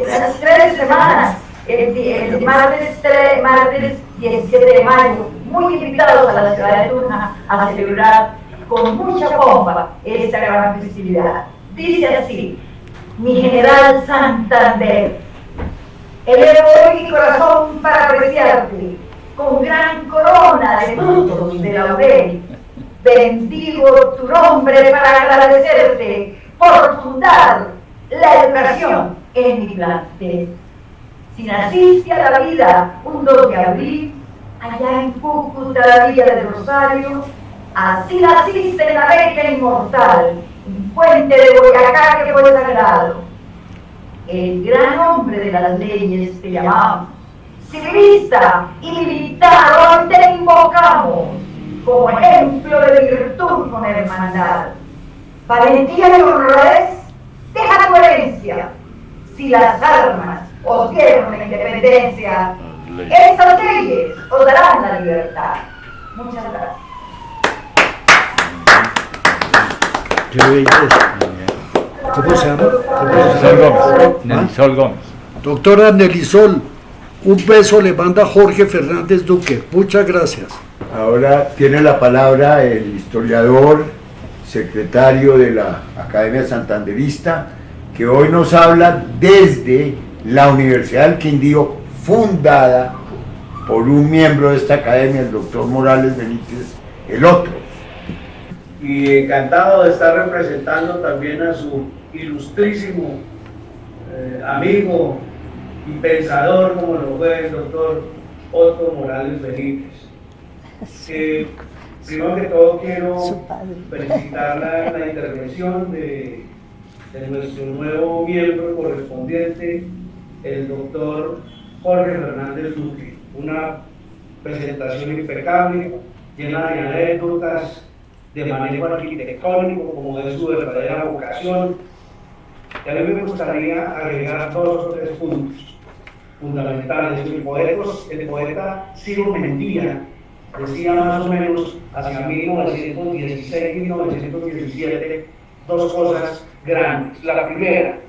G: las 3 semanas, el martes 17 de mayo, muy invitados a la ciudad de Tunja a celebrar con mucha pompa esta gran festividad. Dice así: mi general Santander, elevo hoy mi corazón para apreciarte con gran corona de frutos de laurel. Bendigo tu nombre para agradecerte por fundar la educación en mi plantel. Si naciste a la vida un 2 de abril, allá en Cúcuta, la Villa del Rosario, así naciste en la beca inmortal, en Puente de Boyacá que fue sagrado. El gran hombre de las leyes te llamamos, civilista y militar, hoy te invocamos como ejemplo de virtud con hermandad. Valentía y honradez, deja tu herencia. Si las armas os dieron la independencia, estas leyes os darán la libertad. Muchas gracias.
C: Qué belleza. ¿Cómo se llama?
D: Nelisol Gómez. Nelisol Gómez.
C: Doctora Nelisol, un beso le manda Jorge Fernández Duque. Muchas gracias.
A: Ahora tiene la palabra el historiador, secretario de la Academia Santanderista, que hoy nos habla desde la Universidad del Quindío, fundada por un miembro de esta academia, el doctor Morales Benítez, el otro.
B: Y encantado de estar representando también a su ilustrísimo amigo y pensador como lo fue el doctor Otto Morales Benítez. Primero que todo quiero felicitar la intervención de nuestro nuevo miembro correspondiente, el doctor Jorge Fernández Duque. Una presentación impecable, llena de anécdotas, de manejo arquitectónico, como es su verdadera vocación. Y a mí me gustaría agregar 2 o 3 puntos fundamentales. El poeta Ciro Mendía decía más o menos hacia 1916-1917 2 cosas grandes. La primera,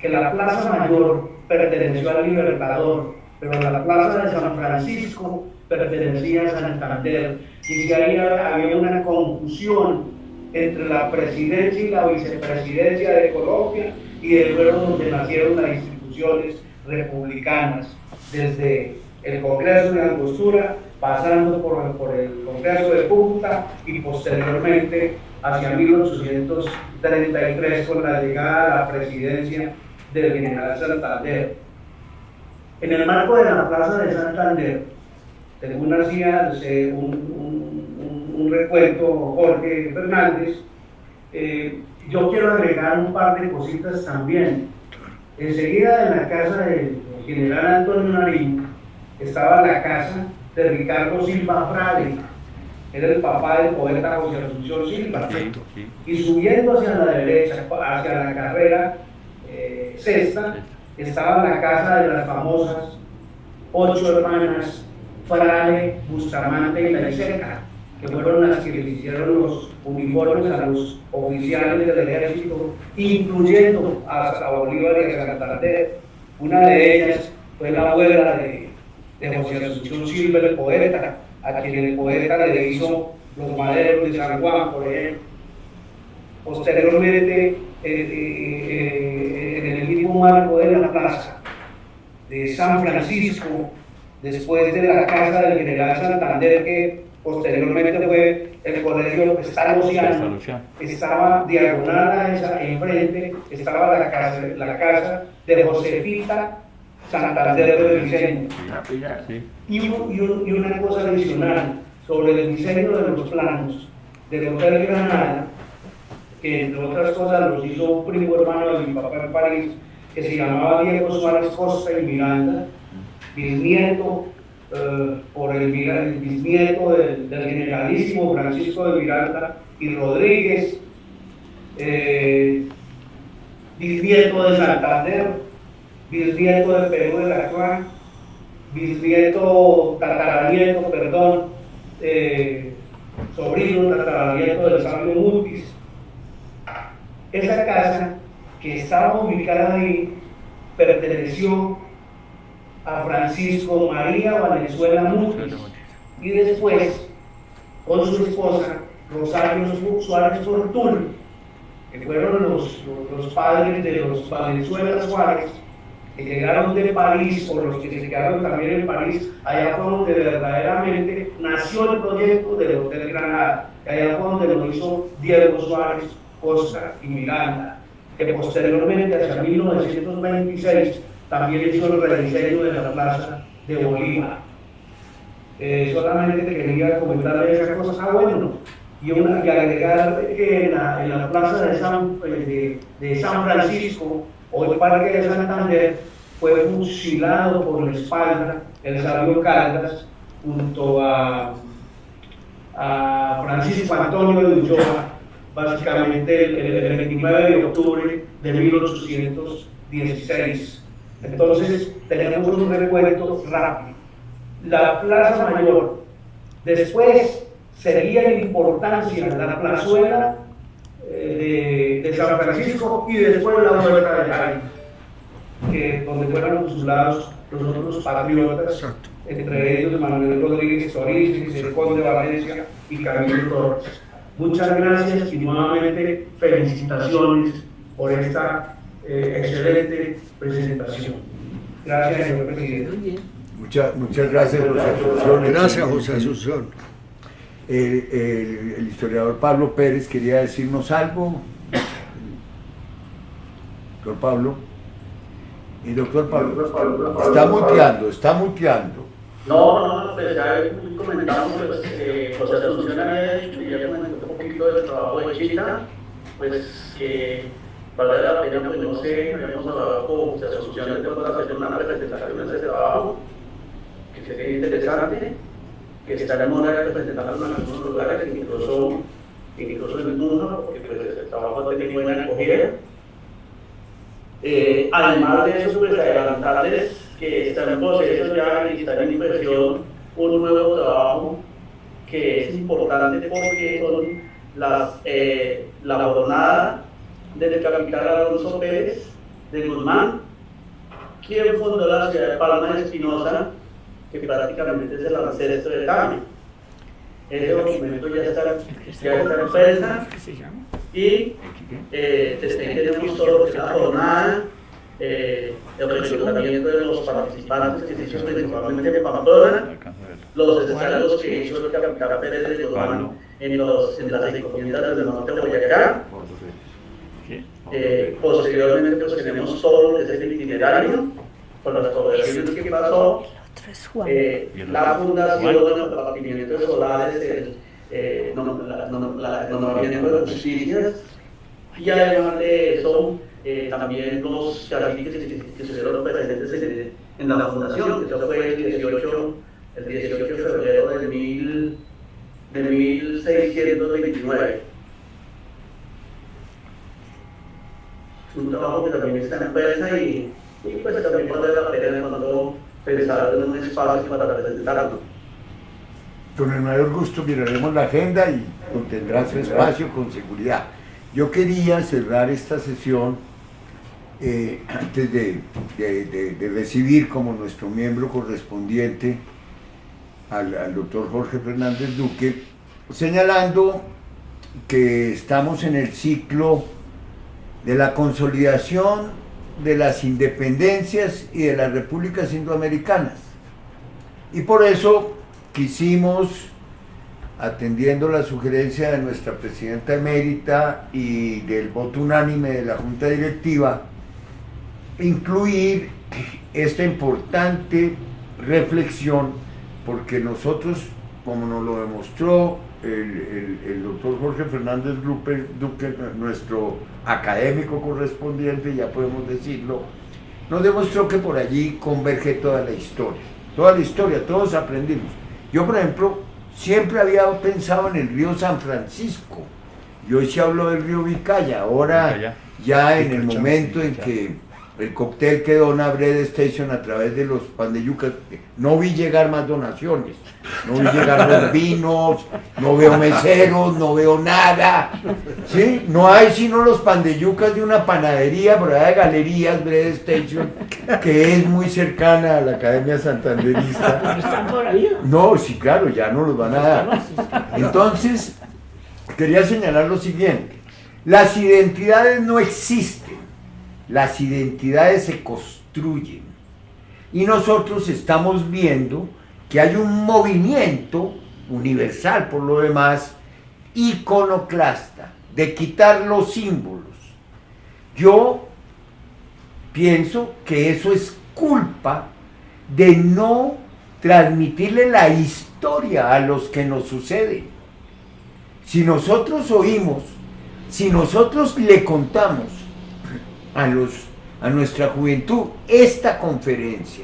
B: que la Plaza Mayor perteneció al Libertador, pero la Plaza de San Francisco pertenecía a Santander, y que ahí había una confusión entre la presidencia y la vicepresidencia de Colombia, y el lugar donde nacieron las instituciones republicanas, desde el Congreso de Angostura, pasando por el Congreso de Cúcuta y posteriormente hacia 1833 con la llegada a la presidencia del general Santander. En el marco de la Plaza de Santander, según hacía un recuento Jorge Fernández, yo quiero agregar un par de cositas también. Enseguida de la casa del general Antonio Nariño estaba la casa de Ricardo Silva Frade, era el papá del poeta José Asunción Silva.
D: Perfecto, sí.
B: Y subiendo hacia la derecha, hacia la carrera sexta, estaba la casa de las famosas 8 hermanas Frade, Bustamante y La Iseca, que fueron las que le hicieron los uniformes a los oficiales del ejército, incluyendo a Bolívar y a Santander. Una de ellas fue la abuela de José Asunción Silva, el poeta, a quien el poeta le hizo los maderos de San Juan, por ejemplo. Posteriormente, en el mismo marco de la plaza de San Francisco, después de la casa del general Santander, que posteriormente fue el colegio Pestalozziano, estaba diagonal a esa, enfrente estaba la casa de Josefita Santander de Diseño. Y una cosa adicional sobre el diseño de los planos del Hotel Granada, que entre otras cosas los hizo un primo hermano de mi papá en París, que se llamaba Diego Suárez Costa y Miranda, bisnieto por el bisnieto del generalísimo Francisco de Miranda y Rodríguez, bisnieto de Santander, bisnieto de Perú de la Clan, tataranieto, sobrino tataranieto del sabio Mutis. Esa casa que estaba ubicada ahí perteneció a Francisco María Valenzuela Mutis, y después con su esposa Rosario Suárez Fortuna, que fueron los padres de los Valenzuela Suárez, que llegaron de París, o los que se quedaron también en París. Allá fue donde verdaderamente nació el proyecto del Hotel Granada, allá fue donde lo hizo Diego Suárez Costa y Miranda, que posteriormente, hacia 1926, también hizo el rediseño de la plaza de Bolívar. Solamente te quería comentar esas cosas. Bueno, y agregar que en la plaza de San Francisco, o el Parque de Santander, fue fusilado por la espalda el sabio Caldas junto a Francisco Antonio de Ulloa, básicamente el 29 de octubre de 1816. Entonces tenemos un recuento rápido. La Plaza Mayor, después sería en importancia la plazuela de San Francisco, y después la Huerta de Jaime, donde fueron postulados los otros patriotas, entre ellos Manuel Rodríguez Toriz, el Conde de Valencia y Camilo Torres. Muchas gracias y nuevamente felicitaciones por esta excelente presentación. Gracias, señor presidente.
A: Muchas gracias, José Asunción.
C: Gracias, José Asunción.
A: El historiador Pablo Pérez quería decirnos algo. Doctor Pablo. Y doctor Pablo, está muteando.
H: No, pues ya comentamos, pues José Asunción había dicho, y ya comentó un poquito del trabajo de Chita, pues que vale la pena, pues no sé, habíamos hablado con José Asunción de poder hacer una presentación de ese trabajo, que sería interesante, que estaremos representando en algunos lugares, incluso en el mundo, porque pues el trabajo tiene buena acogida. Además de eso, pues adelantarles que está en proceso ya y está en inversión un nuevo trabajo que es importante porque son la jornada del capitán Alonso Pérez de Guzmán, quien fundó la ciudad de Palma de Espinosa, que prácticamente es el ancestro de Tame. Ese documento ya está en prensa y tenemos todo lo que es la jornada, el reclutamiento de los participantes que se hizo principalmente de Pamplona, los descargos que hizo el capitán Pérez de Guzmán en las encomiendas del norte de Boyacá. Posteriormente pues tenemos todo lo que es el itinerario con las poblaciones que pasó, la fundación, los repartimientos solares, el nombramiento de justicias, y además de eso también los chapitres que estuvieron presentes en la fundación, que eso fue el 18 de febrero de 1629. Es un trabajo que también está en prensa y pues también vale la pena cuando pensar en un espacio para presentarlo.
A: Con el mayor gusto miraremos la agenda y contendrá su espacio con seguridad. Yo quería cerrar esta sesión antes de recibir como nuestro miembro correspondiente al doctor Jorge Fernández Duque, señalando que estamos en el ciclo de la consolidación de las independencias y de las repúblicas indoamericanas. Y por eso quisimos, atendiendo la sugerencia de nuestra presidenta emérita y del voto unánime de la Junta Directiva, incluir esta importante reflexión, porque nosotros, como nos lo demostró el doctor Jorge Fernández Duque, nuestro académico correspondiente, ya podemos decirlo, nos demostró que por allí converge toda la historia, todos aprendimos. Yo, por ejemplo, siempre había pensado en el río San Francisco, y hoy se habló del río Vicaya, ahora ya en el momento en que el cóctel que dona Bread Station a través de los pan de yuca, no vi llegar más donaciones, no vi llegar los vinos, no veo meseros, no veo nada, ¿sí? No hay sino los pan de yucas de una panadería por allá de Galerías Bread Station, que es muy cercana a la Academia Santanderista.
E: ¿Están por ahí?
A: No, sí, claro, ya no los van a dar. Entonces, quería señalar lo siguiente: las identidades no existen. Las identidades se construyen y nosotros estamos viendo que hay un movimiento universal, por lo demás, iconoclasta, de quitar los símbolos. Yo pienso que eso es culpa de no transmitirle la historia a los que nos sucede. Si nosotros oímos, si nosotros le contamos a nuestra juventud esta conferencia,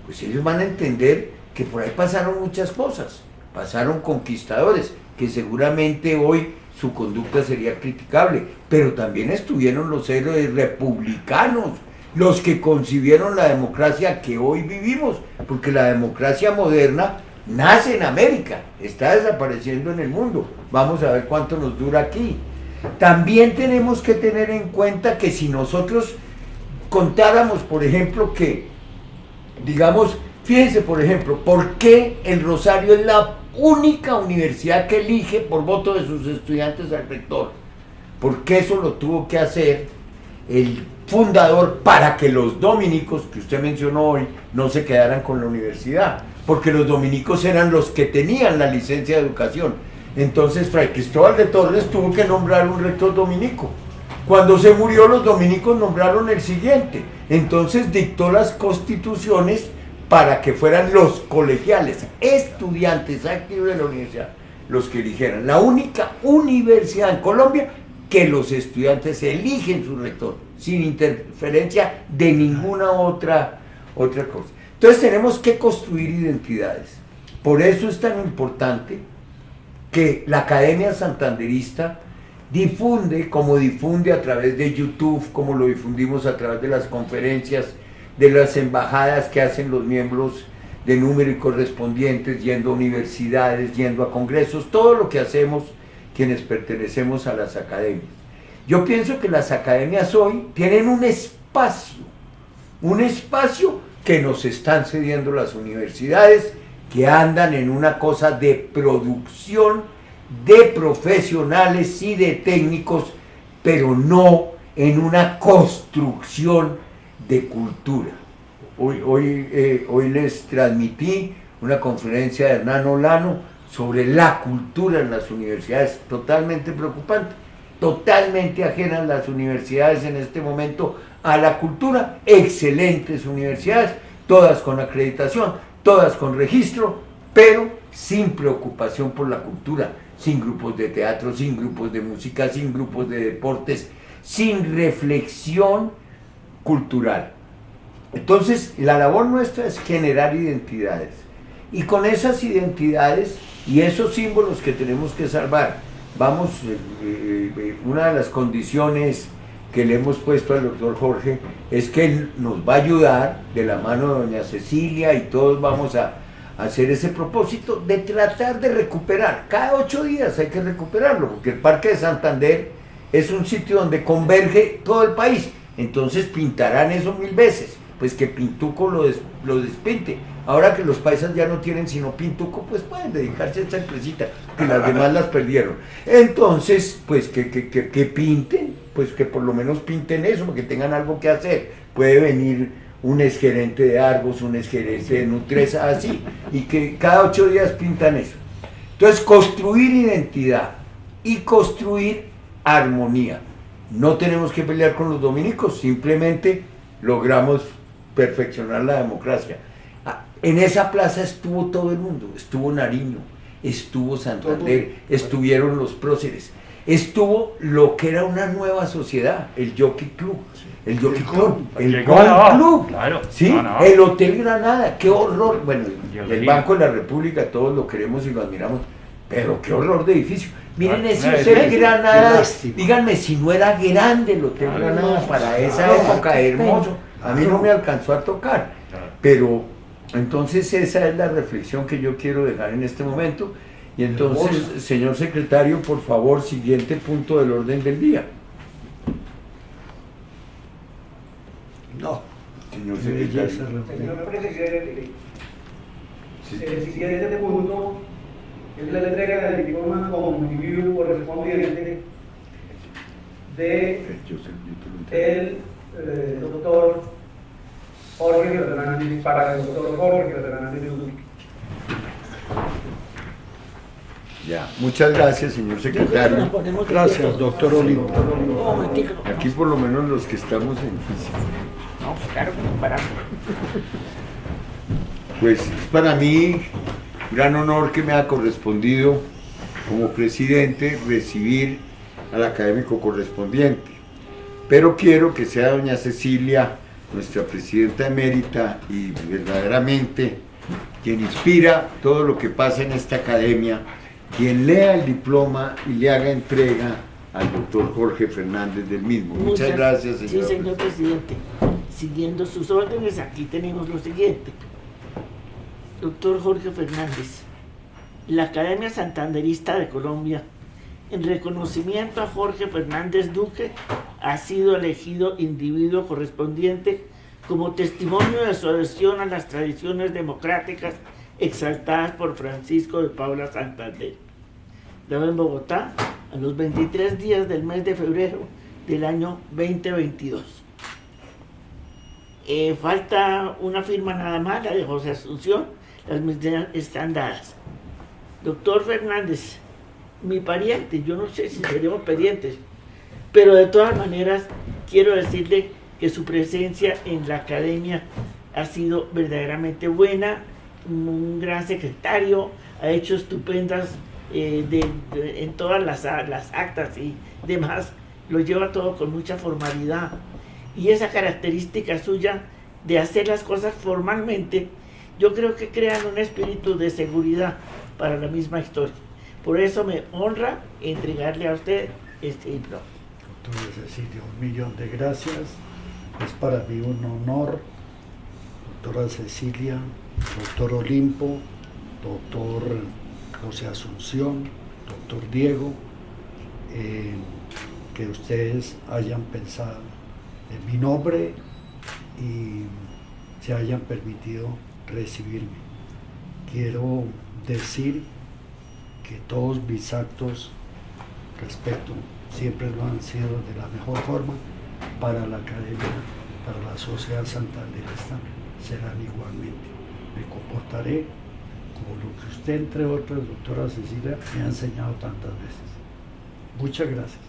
A: pues ellos van a entender que por ahí pasaron muchas cosas, pasaron conquistadores, que seguramente hoy su conducta sería criticable, pero también estuvieron los héroes republicanos, los que concibieron la democracia que hoy vivimos, porque la democracia moderna nace en América, está desapareciendo en el mundo, vamos a ver cuánto nos dura aquí. También tenemos que tener en cuenta que si nosotros contáramos, por ejemplo, que, digamos, fíjense, por ejemplo, ¿por qué el Rosario es la única universidad que elige por voto de sus estudiantes al rector? Porque eso lo tuvo que hacer el fundador para que los dominicos, que usted mencionó hoy, no se quedaran con la universidad, porque los dominicos eran los que tenían la licencia de educación. Entonces Fray Cristóbal de Torres tuvo que nombrar un rector dominico. Cuando se murió, los dominicos nombraron el siguiente. Entonces dictó las constituciones para que fueran los colegiales, estudiantes activos de la universidad, los que eligieran. La única universidad en Colombia que los estudiantes eligen su rector, sin interferencia de ninguna otra cosa. Entonces tenemos que construir identidades. Por eso es tan importante que la Academia Santanderista difunde, como difunde a través de YouTube, como lo difundimos a través de las conferencias, de las embajadas que hacen los miembros de número y correspondientes, yendo a universidades, yendo a congresos, todo lo que hacemos quienes pertenecemos a las academias. Yo pienso que las academias hoy tienen un espacio que nos están cediendo las universidades, que andan en una cosa de producción de profesionales y de técnicos, pero no en una construcción de cultura. Hoy les transmití una conferencia de Hernán Olano sobre la cultura en las universidades, totalmente preocupante, totalmente ajenas las universidades en este momento a la cultura. Excelentes universidades, todas con acreditación, todas con registro, pero sin preocupación por la cultura, sin grupos de teatro, sin grupos de música, sin grupos de deportes, sin reflexión cultural. Entonces, la labor nuestra es generar identidades, y con esas identidades y esos símbolos que tenemos que salvar, vamos, una de las condiciones que le hemos puesto al doctor Jorge es que él nos va a ayudar de la mano de doña Cecilia, y todos vamos a hacer ese propósito de tratar de recuperar. Cada 8 días hay que recuperarlo, porque el Parque de Santander es un sitio donde converge todo el país. Entonces pintarán eso 1000 veces, pues que Pintuco lo despinte. Ahora que los paisas ya no tienen sino Pintuco, pues pueden dedicarse a esta empresita, que las demás las perdieron. Entonces, pues que pinten, pues que por lo menos pinten eso, porque tengan algo que hacer. Puede venir un exgerente de Argos, un exgerente de Nutresa, así, y que cada 8 días pintan eso. Entonces, construir identidad y construir armonía. No tenemos que pelear con los dominicos, simplemente logramos perfeccionar la democracia. En esa plaza estuvo todo el mundo, estuvo Nariño, estuvo Santander, estuvieron los próceres, estuvo lo que era una nueva sociedad, el Jockey Club, el Golf Club,
D: claro.
A: ¿Sí?
D: No.
A: El Hotel Granada, qué horror. Bueno, el Banco de la República, todos lo queremos y lo admiramos, pero qué horror de edificio. Miren ese Hotel Granada, díganme si no era grande el Hotel Granada para esa época, hermoso. A mí no me alcanzó a tocar, pero entonces esa es la reflexión que yo quiero dejar en este momento. Y entonces, señor secretario, por favor, siguiente punto del orden del día.
C: No.
A: Señor secretario.
B: Señor presidente, el siguiente punto es la entrega del diploma como individuo correspondiente del doctor Jorge Fernández, para el doctor Jorge Fernández Duque.
A: Ya, muchas gracias, señor secretario.
C: Gracias, doctor Olivo.
A: Aquí por lo menos los que estamos en física.
E: No, pues claro que no paramos.
A: Pues es para mí gran honor que me ha correspondido como presidente recibir al académico correspondiente. Pero quiero que sea doña Cecilia, nuestra presidenta emérita, y verdaderamente quien inspira todo lo que pasa en esta academia, quien lea el diploma y le haga entrega al doctor Jorge Fernández del mismo. Muchas gracias, señor.
E: Sí, señor presidente. Siguiendo sus órdenes, aquí tenemos lo siguiente. Doctor Jorge Fernández, la Academia Santanderista de Colombia, en reconocimiento a Jorge Fernández Duque, ha sido elegido individuo correspondiente como testimonio de su adhesión a las tradiciones democráticas exaltadas por Francisco de Paula Santander. Dado en Bogotá, a los 23 días del mes de febrero del año 2022. Falta una firma nada más, la de José Asunción, las medidas están dadas. Doctor Fernández, mi pariente, yo no sé si seremos parientes, pero de todas maneras quiero decirle que su presencia en la academia ha sido verdaderamente buena, un gran secretario, ha hecho estupendas en todas las actas y demás, lo lleva todo con mucha formalidad. Y esa característica suya de hacer las cosas formalmente, yo creo que crean un espíritu de seguridad para la misma historia. Por eso me honra entregarle a usted este diploma.
C: Doctora Cecilia, 1.000.000 de gracias. Es para mí un honor, doctora Cecilia, doctor Olimpo, doctor José Asunción, doctor Diego, que ustedes hayan pensado en mi nombre y se hayan permitido recibirme. Quiero decir que todos mis actos respeto siempre lo han sido de la mejor forma para la academia, para la sociedad santanderista, serán igualmente. Me comportaré como lo que usted, entre otras, doctora Cecilia, me ha enseñado tantas veces. Muchas gracias.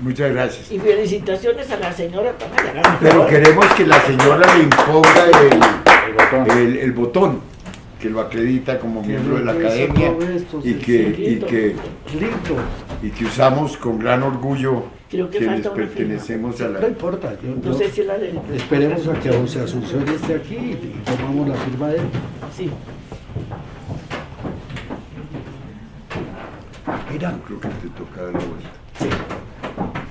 A: Muchas gracias.
E: Y felicitaciones a la señora Tamara.
A: Pero queremos que la señora le imponga el botón que lo acredita como miembro de la academia y que usamos con gran orgullo
E: Creo que
A: quienes
E: falta una
A: pertenecemos a
C: No
A: la...
C: importa,
E: No sé si la de...
C: esperemos a que José Asunción esté aquí y tomamos la firma de él.
E: Sí.
C: Mira,
A: Creo que te toca dar la vuelta.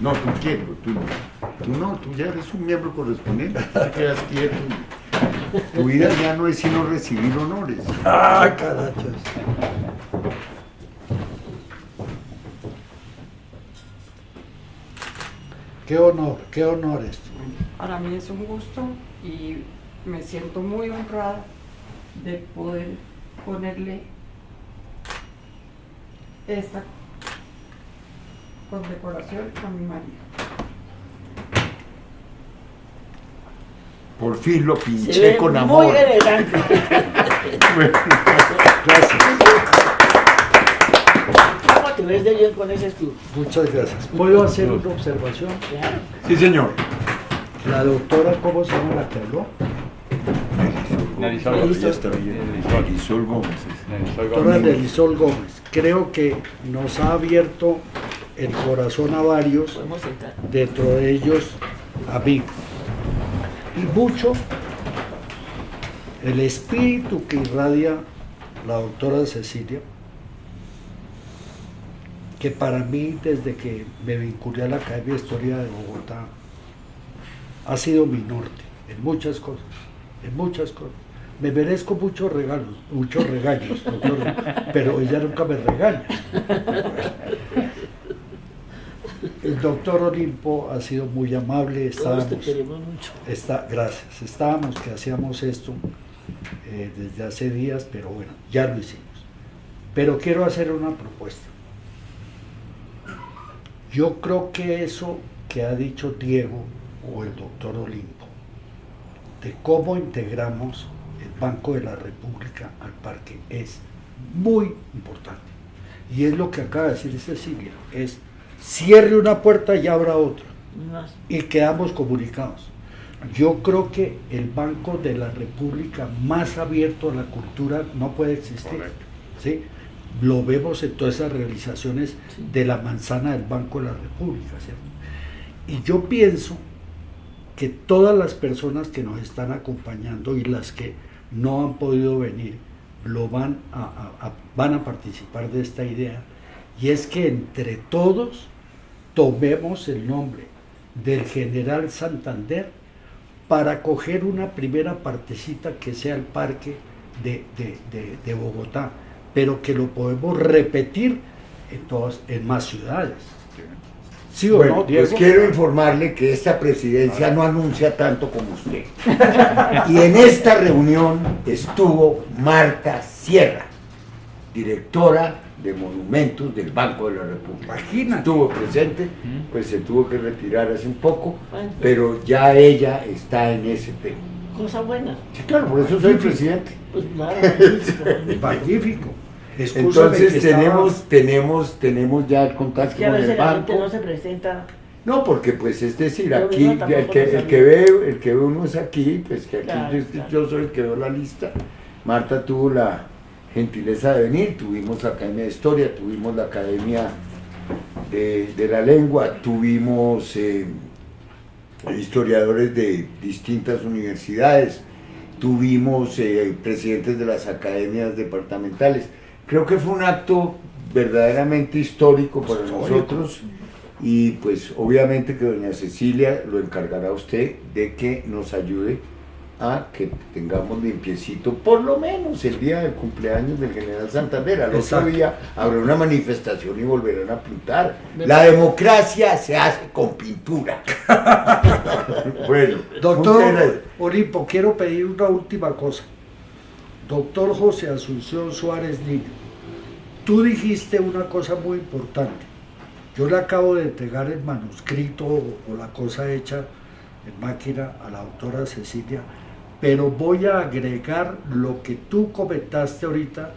A: No, tú quieres, tú ya eres un miembro correspondiente, te quedas quieto. Tu vida ya no es sino recibir honores.
C: ¡ah, carachos! Qué honor esto.
I: Para mí es un gusto y me siento muy honrada de poder ponerle esta condecoración a mi marido.
A: Por fin lo
E: Se
A: pinché
E: ve
A: con
E: muy
A: amor.
E: elegante.
A: Bueno,
C: Gracias.
E: ¿Cómo te ves de bien con ese escudo?
C: Muchas gracias. ¿Puedo hacer una observación?
E: Claro.
A: sí, señor.
C: La doctora, ¿cómo se llama la que habló?
A: Ya está bien. Marisol Gómez.
C: Doctora Nelisol Gómez. Creo que nos ha abierto el corazón a varios,
E: Podemos entrar.
C: dentro de ellos a mí. Y mucho el espíritu que irradia la doctora Cecilia, que para mí desde que me vinculé a la Academia de Historia de Bogotá ha sido mi norte en muchas cosas, Me merezco muchos regaños, doctor, pero ella nunca me regaña. El doctor Olimpo ha sido muy amable,
E: Todos te queremos mucho.
C: gracias, estábamos que hacíamos esto desde hace días, pero bueno, ya lo hicimos. Pero quiero hacer una propuesta. Yo creo que eso que ha dicho Diego o el doctor Olimpo, de cómo integramos el Banco de la República al parque, es muy importante. Y es lo que acaba de decir Cecilia, es cierre una puerta y abra otra.
E: Más.
C: Y quedamos comunicados. Yo creo que el Banco de la República más abierto a la cultura no puede existir. ¿Sí? Lo vemos en todas esas realizaciones de la manzana del Banco de la República, ¿cierto? Y yo pienso que todas las personas que nos están acompañando y las que no han podido venir van a participar de esta idea, y es que entre todos tomemos el nombre del General Santander para coger una primera partecita que sea el parque de Bogotá, pero que lo podemos repetir en más ciudades. ¿Sí o
A: Bueno,
C: no, Diego?
A: pues quiero informarle que esta presidencia no anuncia tanto como usted. Y en esta reunión estuvo Marta Sierra, directora de Monumentos del Banco de la República.
C: Imagínate.
A: Estuvo presente, pues se tuvo que retirar hace un poco,
E: Bueno.
A: pero ya ella está en ese tema.
E: Cosa buena.
A: Sí, claro, por eso soy el presidente.
E: Pues claro, magnífico, magnífico.
C: Magnífico. Excúsame
A: Entonces
C: que estaba-
A: tenemos ya el contacto
E: Es que a
A: con el
E: veces la gente
A: banco.
E: no se presenta.
A: No, porque pues es decir,
E: Pero
A: aquí
E: uno tampoco
A: el que ve uno es aquí, pues que aquí
E: Claro,
A: yo soy el que veo la lista. Marta tuvo la gentileza de venir, tuvimos la Academia de Historia, tuvimos la Academia de la Lengua, tuvimos historiadores de distintas universidades, tuvimos presidentes de las academias departamentales. Creo que fue un acto verdaderamente histórico para nosotros y pues obviamente que doña Cecilia lo encargará a usted de que nos ayude a que tengamos limpiecito por lo menos el día del cumpleaños del general Santander. Al otro
C: Exacto.
A: día habrá una manifestación y volverán a pintar. La democracia se hace con pintura. Bueno, muchas
C: Doctor
A: gracias.
C: Olimpo, quiero pedir una última cosa. Doctor José Asunción Suárez Niño, tú dijiste una cosa muy importante. Yo le acabo de entregar el manuscrito o la cosa hecha en máquina a la doctora Cecilia, pero voy a agregar lo que tú comentaste ahorita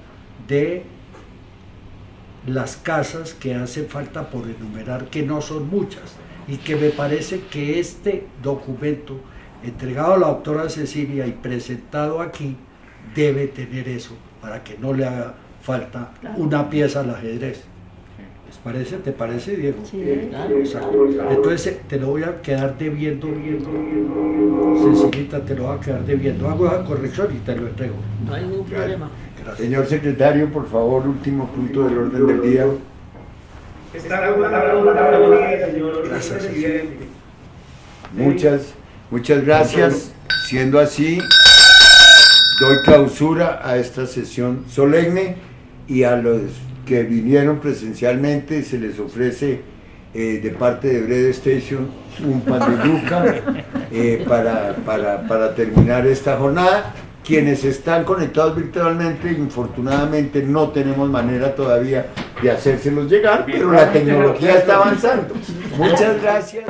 C: de las casas que hace falta por enumerar, que no son muchas, y que me parece que este documento entregado a la doctora Cecilia y presentado aquí debe tener eso, para que no le haga falta una pieza al ajedrez. ¿Les parece? ¿Te parece, Diego?
F: Sí.
C: Exacto. Entonces te lo voy a quedar debiendo, Cecilita, te lo voy a quedar debiendo. Hago esa corrección y te lo entrego.
E: No hay ningún problema.
C: Gracias.
A: Señor secretario, por favor, último punto del orden del día.
C: Gracias.
A: Muchas gracias. Siendo así, doy clausura a esta sesión solemne y a los que vinieron presencialmente se les ofrece de parte de Bread Station un pan de yuca para terminar esta jornada. Quienes están conectados virtualmente, infortunadamente no tenemos manera todavía de hacérselos llegar, pero la tecnología está avanzando. Muchas gracias.